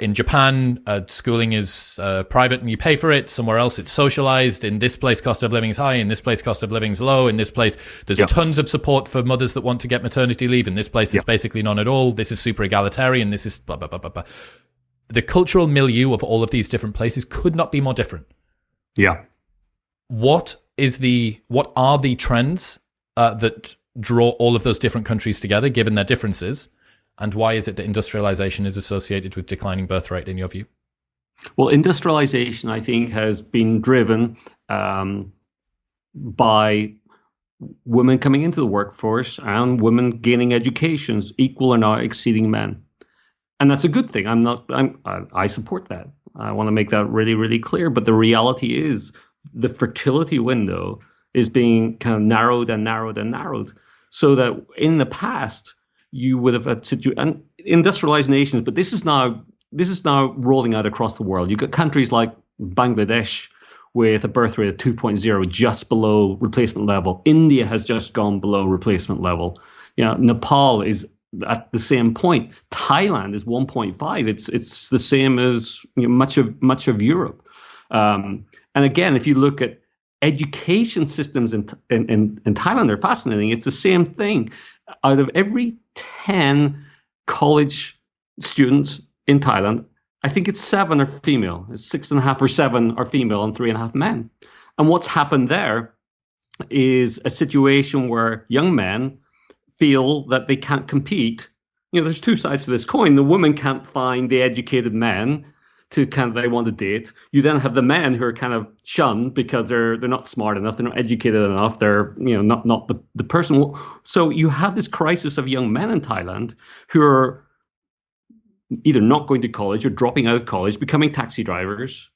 in Japan, schooling is private and you pay for it. Somewhere else, it's socialized. In this place, cost of living is high. In this place, cost of living is low. In this place, there's tons of support for mothers that want to get maternity leave. In this place, it's basically none at all. This is super egalitarian. This is blah, blah, blah, blah, blah. The cultural milieu of all of these different places could not be more different. Yeah. What are the trends that draw all of those different countries together, given their differences? And why is it that industrialization is associated with declining birth rate, in your view? Well, industrialization, I think, has been driven by women coming into the workforce and women gaining educations equal or not exceeding men. And that's a good thing. I support that. I want to make that really, really clear. But the reality is the fertility window is being kind of narrowed and narrowed and narrowed, so that in the past you would have had and industrialized nations, but this is now rolling out across the world. You've got countries like Bangladesh with a birth rate of 2.0, just below replacement level. India has just gone below replacement level. You know, Nepal is at the same point. Thailand is 1.5. It's the same as, you know, much of Europe. And again, if you look at education systems in Thailand, they're fascinating. It's the same thing. Out of every 10 college students in Thailand, I think it's 7 are female. It's 6.5 or 7 are female and 3.5 men. And what's happened there is a situation where young men feel that they can't compete. You know, there's two sides to this coin. The women can't find the educated men they want to date. You then have the men who are kind of shunned because they're not smart enough, they're not educated enough, they're, you know, not the person. So you have this crisis of young men in Thailand who are either not going to college or dropping out of college, becoming taxi drivers,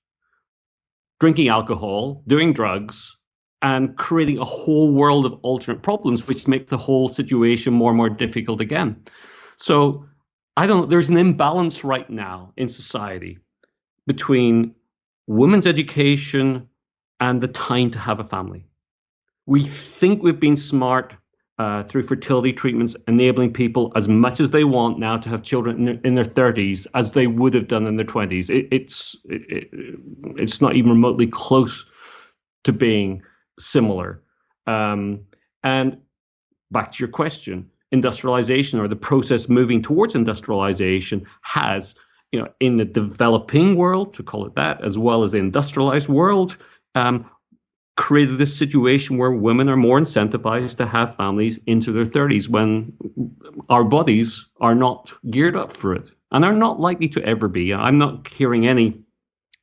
drinking alcohol, doing drugs, and creating a whole world of alternate problems, which make the whole situation more and more difficult again. So there's an imbalance right now in society between women's education and the time to have a family. We think we've been smart through fertility treatments, enabling people as much as they want now to have children in their 30s as they would have done in their 20s. It's not even remotely close to being similar. And back to your question, industrialization, or the process moving towards industrialization, has, in the developing world, to call it that, as well as the industrialized world, created this situation where women are more incentivized to have families into their 30s when our bodies are not geared up for it, and are not likely to ever be. I'm not hearing any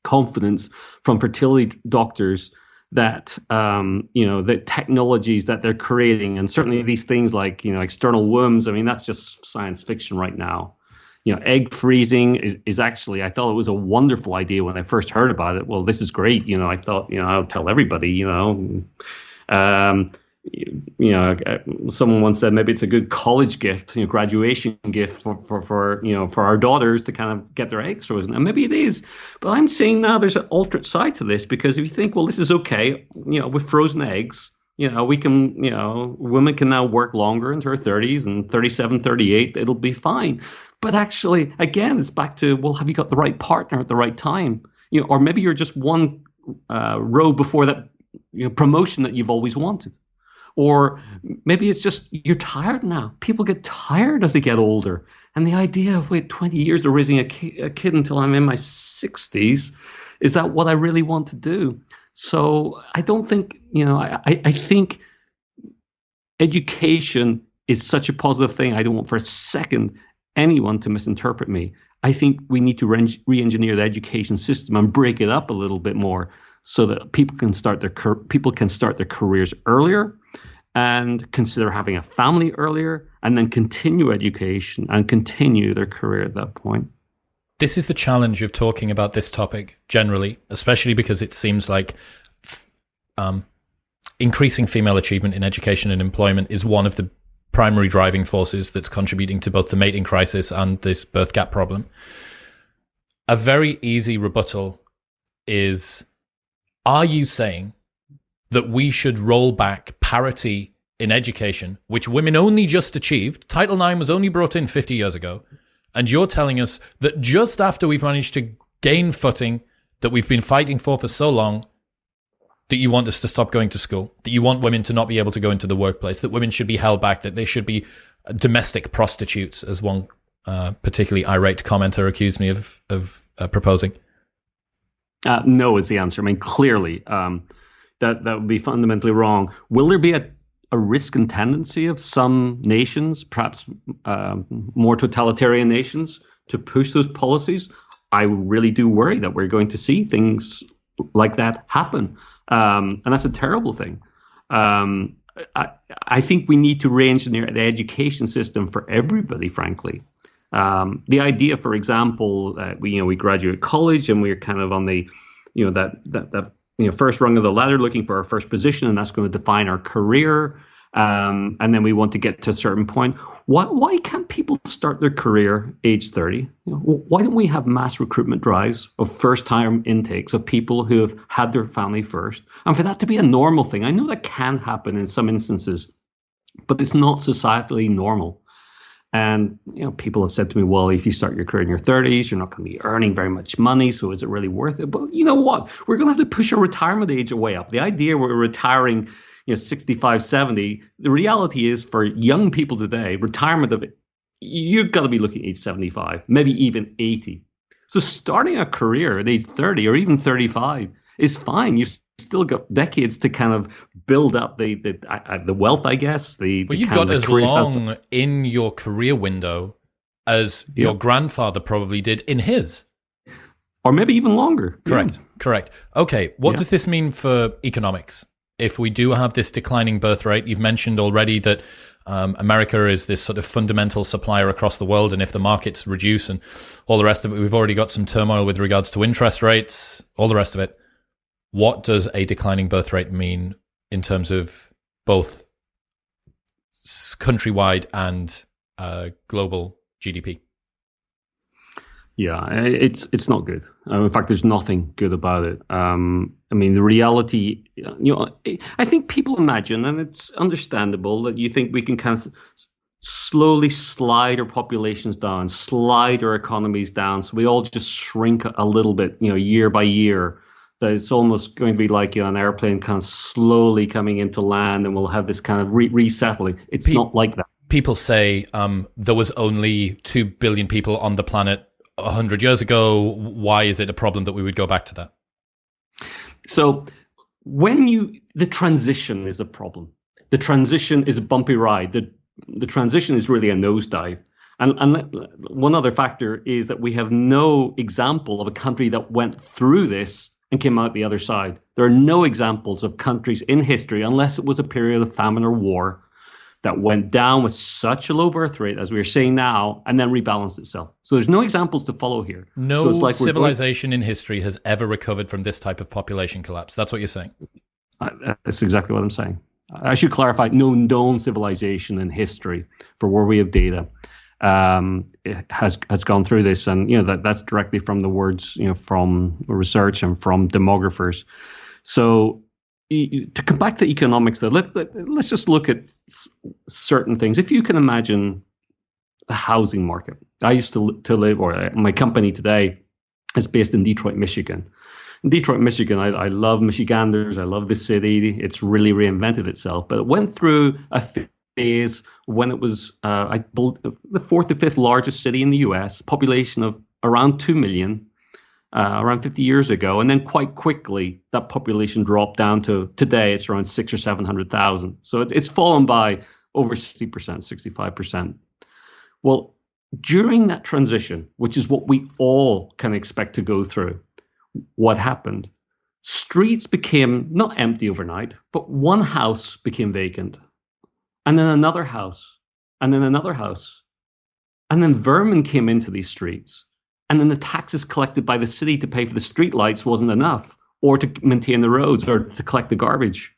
confidence from fertility doctors that the technologies that they're creating, and certainly these things like external wombs, I mean, that's just science fiction right now. Egg freezing is actually, I thought it was a wonderful idea when I first heard about it. Well, this is great. I thought, I'll tell everybody, someone once said maybe it's a good college gift, graduation gift for our daughters to kind of get their eggs frozen. And maybe it is. But I'm saying now there's an alternate side to this, because if you think, well, this is okay, with frozen eggs, we can, women can now work longer into her 30s, and 37, 38, it'll be fine. But actually, again, it's back to, well, have you got the right partner at the right time? Or maybe you're just one row before that promotion that you've always wanted. Or maybe it's just you're tired now. People get tired as they get older. And the idea of, 20 years to raising a kid until I'm in my 60s, is that what I really want to do? So I don't think, I think education is such a positive thing. I don't want for a second anyone to misinterpret me. I think we need to re-engineer the education system and break it up a little bit more, so that people can start their careers earlier, and consider having a family earlier, and then continue education and continue their career at that point. This is the challenge of talking about this topic generally, especially because it seems like increasing female achievement in education and employment is one of the primary driving forces that's contributing to both the mating crisis and this birth gap problem. A very easy rebuttal is, are you saying that we should roll back parity in education, which women only just achieved? Title IX was only brought in 50 years ago. And you're telling us that just after we've managed to gain footing that we've been fighting for so long, that you want us to stop going to school, that you want women to not be able to go into the workplace, that women should be held back, that they should be domestic prostitutes, as one particularly irate commenter accused me of proposing? No is the answer. I mean, clearly, that would be fundamentally wrong. Will there be a risk and tendency of some nations, perhaps more totalitarian nations, to push those policies? I really do worry that we're going to see things like that happen. And that's a terrible thing. I think we need to re-engineer the education system for everybody, frankly. The idea, for example, that we graduate college and we're kind of on the, that first rung of the ladder, looking for our first position, and that's going to define our career. And then we want to get to a certain point. Why can't people start their career age 30? Why don't we have mass recruitment drives of first-time intakes of people who have had their family first? And for that to be a normal thing, I know that can happen in some instances, but it's not societally normal. And people have said to me, well, if you start your career in your 30s, you're not going to be earning very much money, so is it really worth it? But you know what? We're going to have to push our retirement age way up. The idea we're retiring 65, 70, the reality is for young people today, retirement of it, you've got to be looking at age 75, maybe even 80. So starting a career at age 30 or even 35 is fine. You've still got decades to kind of build up the wealth, I guess. But you've got as long in your career window as your grandfather probably did in his. Or maybe even longer. Correct. Okay, what does this mean for economics? If we do have this declining birth rate, you've mentioned already that America is this sort of fundamental supplier across the world, and if the markets reduce and all the rest of it, we've already got some turmoil with regards to interest rates, all the rest of it. what does a declining birth rate mean in terms of both countrywide and global GDP? Yeah, it's not good. In fact, there's nothing good about it. I mean, the reality, I think people imagine, and it's understandable, that you think we can kind of slowly slide our populations down, slide our economies down, so we all just shrink a little bit, year by year. That it's almost going to be like an airplane kind of slowly coming into land, and we'll have this kind of resettling. It's not like that. People say there was only 2 billion people on the planet 100 years ago. Why is it a problem that we would go back to that? So the transition is a problem. The transition is a bumpy ride. The transition is really a nosedive. And one other factor is that we have no example of a country that went through this and came out the other side. There are no examples of countries in history, unless it was a period of famine or war, that went down with such a low birth rate as we're seeing now and then rebalanced itself. So there's no examples to follow here. No civilization in history has ever recovered from this type of population collapse. That's what you're saying? That's exactly what I'm saying. I should clarify, no known civilization in history for where we have data has gone through this. And, that's directly from the words, from research and from demographers. So to come back to economics, though, let's just look at certain things. If you can imagine a housing market. I used to live, or my company today is based in Detroit, Michigan. In Detroit, Michigan, I love Michiganders. I love the city. It's really reinvented itself. But it went through a phase when it was, the fourth or fifth largest city in the U.S., population of around 2 million, around 50 years ago. And then quite quickly, that population dropped down to today, it's around 600,000 or 700,000. So it's fallen by over 60%, 65%. Well, during that transition, which is what we all can expect to go through, what happened? Streets became not empty overnight, but one house became vacant, and then another house, and then another house. And then vermin came into these streets. And then the taxes collected by the city to pay for the street lights wasn't enough, or to maintain the roads, or to collect the garbage.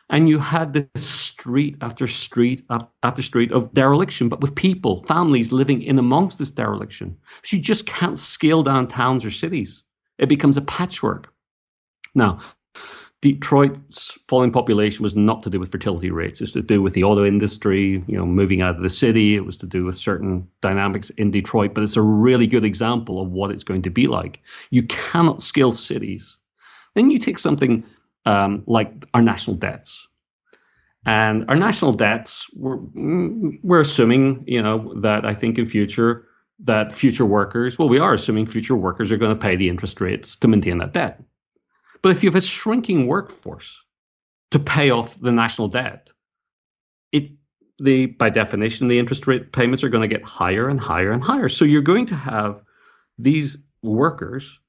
And you had this street after street after street of dereliction, but with people, families living in amongst this dereliction. So you just can't scale down towns or cities. It becomes a patchwork. Now, Detroit's falling population was not to do with fertility rates. It's to do with the auto industry, moving out of the city. It was to do with certain dynamics in Detroit. But it's a really good example of what it's going to be like. You cannot scale cities. Then you take something like our national debts. And our national debts, we're assuming, that I think in future, that future workers, we are assuming future workers are going to pay the interest rates to maintain that debt. But if you have a shrinking workforce to pay off the national debt, by definition, the interest rate payments are going to get higher and higher and higher. So you're going to have these workers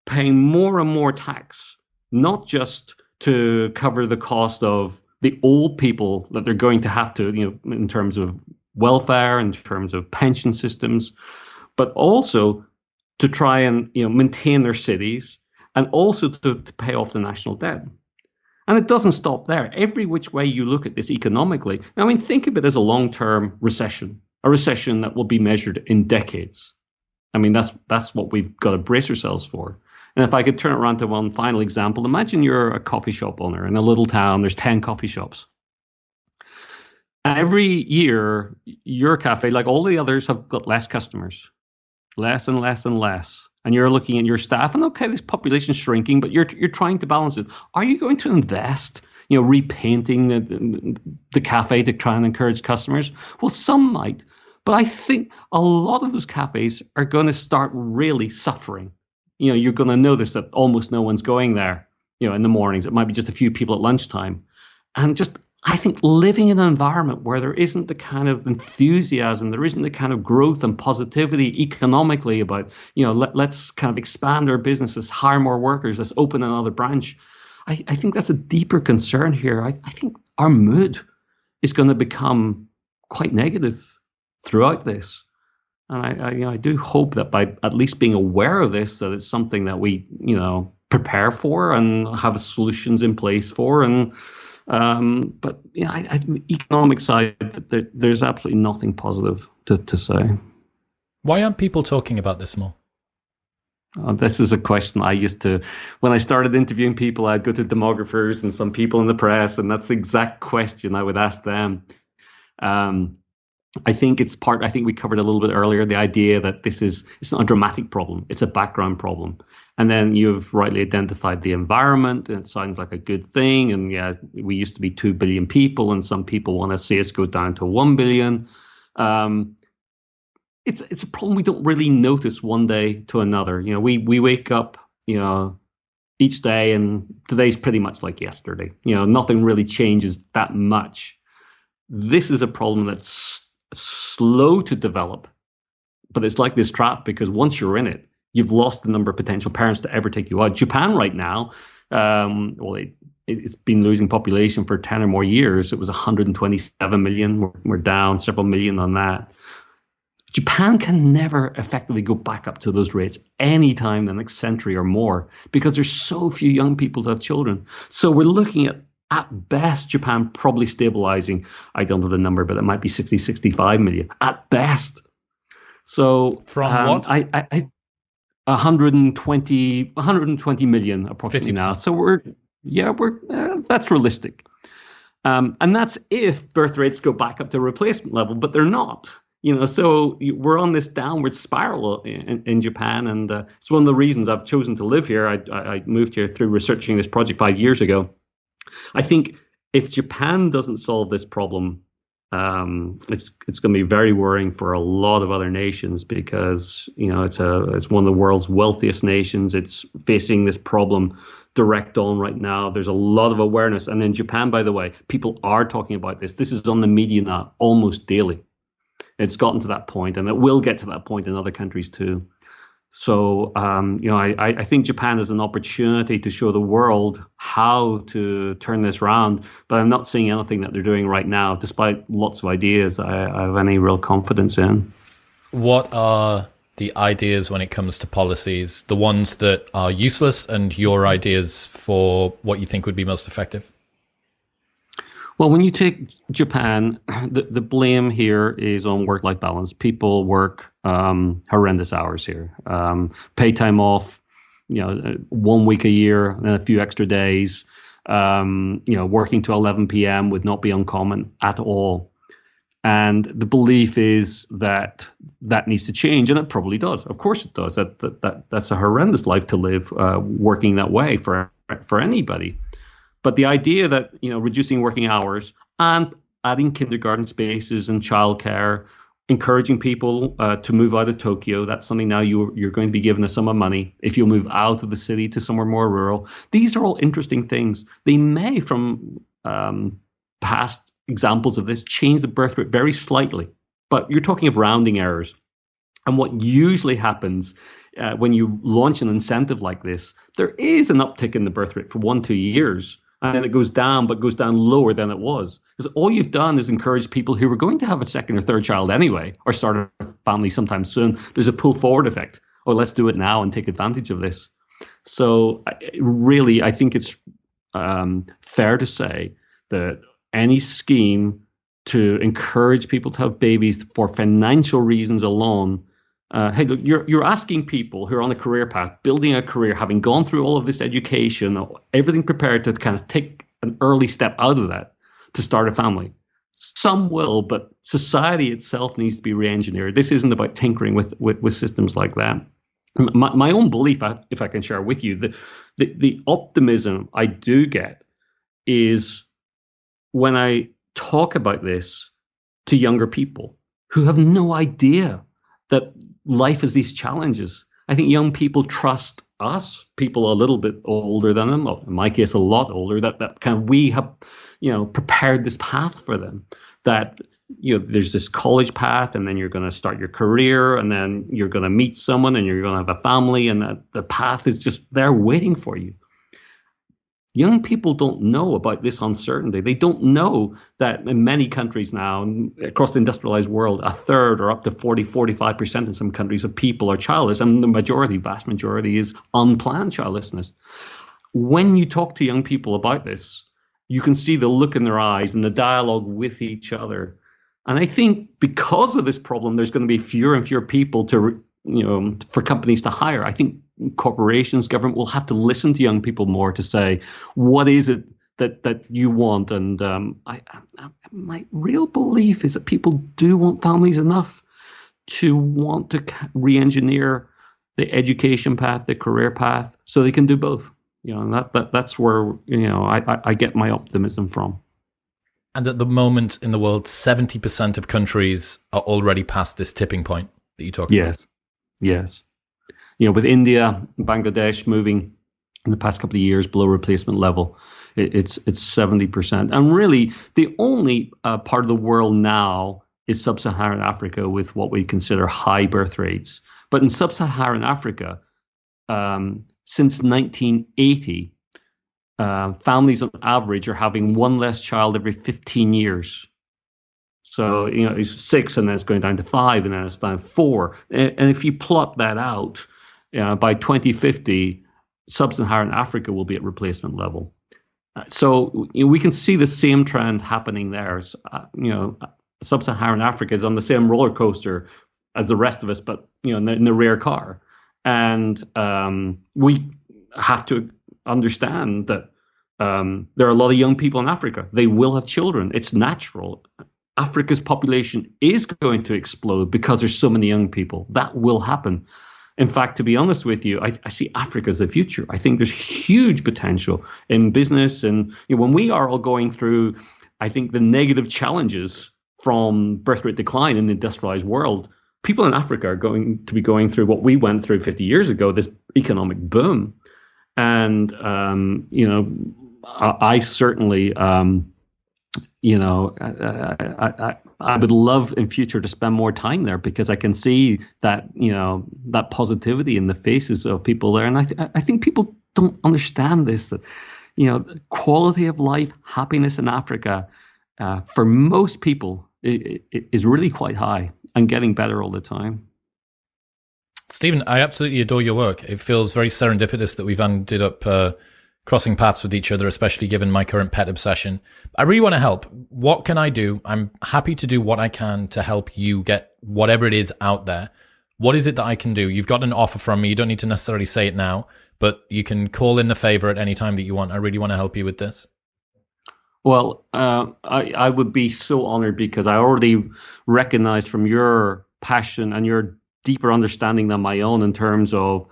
paying more and more tax, not just to cover the cost of the old people that they're going to have to, in terms of welfare, in terms of pension systems, but also to try and, maintain their cities, and also to pay off the national debt. And it doesn't stop there. Every which way you look at this economically, think of it as a long-term recession, a recession that will be measured in decades. That's what we've got to brace ourselves for. And if I could turn it around to one final example, imagine you're a coffee shop owner in a little town, there's 10 coffee shops. And every year, your cafe, like all the others, have got less customers, less and less and less. And you're looking at your staff, and okay, this population's shrinking, but you're trying to balance it. Are you going to invest, repainting the cafe to try and encourage customers? Well, some might, but I think a lot of those cafes are going to start really suffering. You're going to notice that almost no one's going there, in the mornings. It might be just a few people at lunchtime. And I think living in an environment where there isn't the kind of enthusiasm, there isn't the kind of growth and positivity economically about, let's kind of expand our businesses, hire more workers, let's open another branch. I think that's a deeper concern here. I think our mood is going to become quite negative throughout this. And I do hope that by at least being aware of this, that it's something that we, prepare for and have solutions in place for. And but economic side, there's absolutely nothing positive to say. Why aren't people talking about this more? This is a question I used to, when I started interviewing people, I'd go to demographers and some people in the press, and that's the exact question I would ask them. I think we covered a little bit earlier, the idea that it's not a dramatic problem, it's a background problem. And then you've rightly identified the environment, and it sounds like a good thing. And yeah, we used to be 2 billion people, and some people want to see us go down to 1 billion. It's a problem we don't really notice one day to another. We wake up, each day, and today's pretty much like yesterday. Nothing really changes that much. This is a problem that's slow to develop, but it's like this trap, because once you're in it, you've lost the number of potential parents to ever take you out. Japan right now, it's been losing population for 10 or more years. It was 127 million. We're down several million on that. Japan can never effectively go back up to those rates anytime the next century or more, because there's so few young people to have children. So we're looking at best, Japan probably stabilizing. I don't know the number, but it might be 60, 65 million at best. So from what? 120 million approximately 50%. Now. So we're that's realistic. And that's if birth rates go back up to replacement level, but they're not. So we're on this downward spiral in Japan, and it's one of the reasons I've chosen to live here. I moved here through researching this project 5 years ago. I think if Japan doesn't solve this problem, it's going to be very worrying for a lot of other nations, because it's one of the world's wealthiest nations. It's facing this problem direct on right now. There's a lot of awareness, and in Japan, by the way, people are talking about this. This is on the media now almost daily. It's gotten to that point, and it will get to that point in other countries too. So, I think Japan has an opportunity to show the world how to turn this around, but I'm not seeing anything that they're doing right now, despite lots of ideas I have any real confidence in. What are the ideas when it comes to policies, the ones that are useless, and your ideas for what you think would be most effective? Well, when you take Japan, the blame here is on work-life balance. People work horrendous hours here. Pay time off, 1 week a year and a few extra days. Working to 11 p.m. would not be uncommon at all. And the belief is that needs to change, and it probably does. Of course it does. That's a horrendous life to live, working that way for anybody. But the idea that, reducing working hours and adding kindergarten spaces and childcare, encouraging people to move out of Tokyo, that's something now you're going to be given a sum of money if you move out of the city to somewhere more rural. These are all interesting things. They may, from past examples of this, change the birth rate very slightly. But you're talking of rounding errors. And what usually happens when you launch an incentive like this, there is an uptick in the birth rate for 1-2 years. And then it goes down, but goes down lower than it was. Because all you've done is encourage people who were going to have a second or third child anyway, or start a family sometime soon. There's a pull forward effect. Oh, let's do it now and take advantage of this. So really, I think it's fair to say that any scheme to encourage people to have babies for financial reasons alone, hey, look, you're asking people who are on a career path, building a career, having gone through all of this education, everything prepared to kind of take an early step out of that to start a family. Some will, but society itself needs to be re-engineered. This isn't about tinkering with systems like that. My own belief, if I can share with you, the optimism I do get is when I talk about this to younger people who have no idea that life has these challenges. I think young people trust us, people a little bit older than them, in my case, a lot older, that kind of we have, prepared this path for them. That, there's this college path, and then you're going to start your career, and then you're going to meet someone, and you're going to have a family, and that the path is just there waiting for you. Young people don't know about this uncertainty. They don't know that in many countries now, across the industrialized world, a third or up to 45% in some countries of people are childless, and the vast majority is unplanned childlessness. When you talk to young people about this, you can see the look in their eyes and the dialogue with each other. And I think because of this problem, there's going to be fewer and fewer people for companies to hire. I think corporations, government will have to listen to young people more to say, what is it that you want? And my real belief is that people do want families enough to want to re-engineer the education path, the career path, so they can do both. And that's where I get my optimism from. And at the moment in the world, 70% of countries are already past this tipping point that you talked about. Yes. With India, Bangladesh moving in the past couple of years below replacement level, it's 70%. And really, the only part of the world now is sub-Saharan Africa with what we consider high birth rates. But in sub-Saharan Africa, since 1980, families on average are having one less child every 15 years. So, it's 6, and then it's going down to 5, and then it's down to 4. And if you plot that out, by 2050, sub-Saharan Africa will be at replacement level. So we can see the same trend happening there. Sub-Saharan Africa is on the same roller coaster as the rest of us, but in the rear car. And we have to understand that there are a lot of young people in Africa. They will have children. It's natural. Africa's population is going to explode because there's so many young people. That will happen. In fact, to be honest with you, I see Africa as the future. I think there's huge potential in business. And when we are all going through, I think, the negative challenges from birth rate decline in the industrialized world, people in Africa are going to be going through what we went through 50 years ago, this economic boom. And, I certainly, I would love in future to spend more time there because I can see that, that positivity in the faces of people there. And I think people don't understand this, that, quality of life, happiness in Africa, for most people is really quite high and getting better all the time. Stephen, I absolutely adore your work. It feels very serendipitous that we've ended up crossing paths with each other, especially given my current pet obsession. I really want to help. What can I do? I'm happy to do what I can to help you get whatever it is out there. What is it that I can do? You've got an offer from me. You don't need to necessarily say it now, but you can call in the favor at any time that you want. I really want to help you with this. Well, I would be so honored because I already recognized from your passion and your deeper understanding than my own in terms of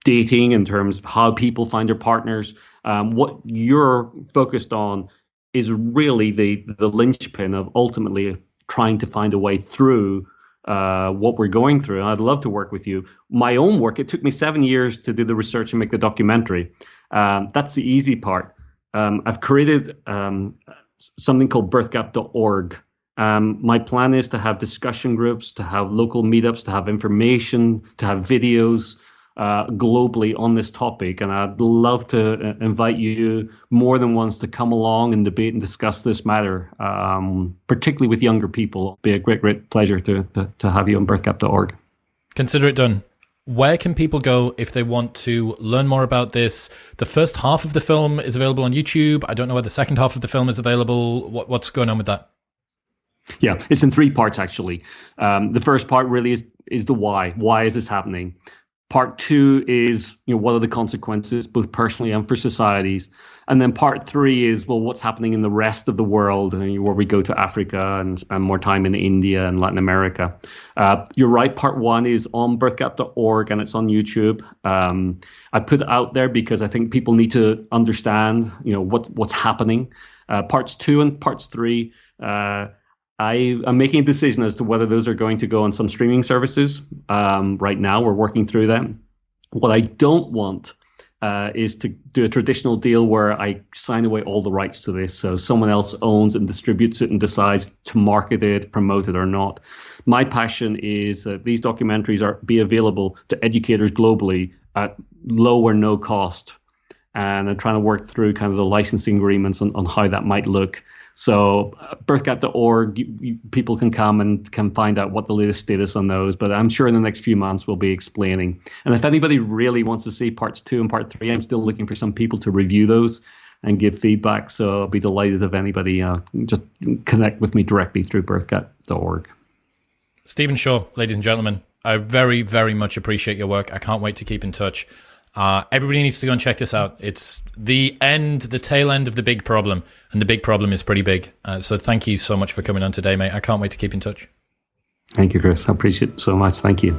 dating, in terms of how people find their partners. What you're focused on is really the linchpin of ultimately trying to find a way through what we're going through. And I'd love to work with you. My own work, it took me 7 years to do the research and make the documentary. That's the easy part. I've created something called birthgap.org. My plan is to have discussion groups, to have local meetups, to have information, to have videos globally on this topic. And I'd love to invite you more than once to come along and debate and discuss this matter, particularly with younger people. It'll be a great, great pleasure to have you on birthgap.org. Consider it done. Where can people go if they want to learn more about this? The first half of the film is available on YouTube. I don't know where the second half of the film is available. What's going on with that? Yeah, it's in 3 parts, actually. The first part really is the why. Why is this happening? Part 2 is, what are the consequences, both personally and for societies? And then part 3 is, well, what's happening in the rest of the world, where we go to Africa and spend more time in India and Latin America. You're right, part 1 is on birthgap.org and it's on YouTube. I put it out there because I think people need to understand, what's happening. Parts 2 and parts 3, I am making a decision as to whether those are going to go on some streaming services. Right now, we're working through them. What I don't want is to do a traditional deal where I sign away all the rights to this, so someone else owns and distributes it and decides to market it, promote it or not. My passion is that these documentaries be available to educators globally at low or no cost. and I'm trying to work through kind of the licensing agreements on how that might look. So birthcat.org, people can come and can find out what the latest status on those. But I'm sure in the next few months we'll be explaining. And if anybody really wants to see parts 2 and part 3, I'm still looking for some people to review those and give feedback. So I'll be delighted if anybody just connect with me directly through birthcat.org. Stephen Shaw, ladies and gentlemen, I very, very much appreciate your work. I can't wait to keep in touch. Everybody needs to go and check this out. It's the tail end of the big problem, and the big problem is pretty big. So thank you so much for coming on today, mate. I can't wait to keep in touch. Thank you, Chris. I appreciate it so much. Thank you.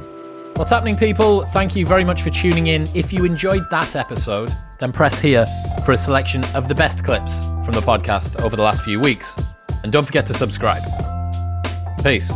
What's happening, people? Thank you very much for tuning in. If you enjoyed that episode, then press here for a selection of the best clips from the podcast over the last few weeks. And don't forget to subscribe. Peace.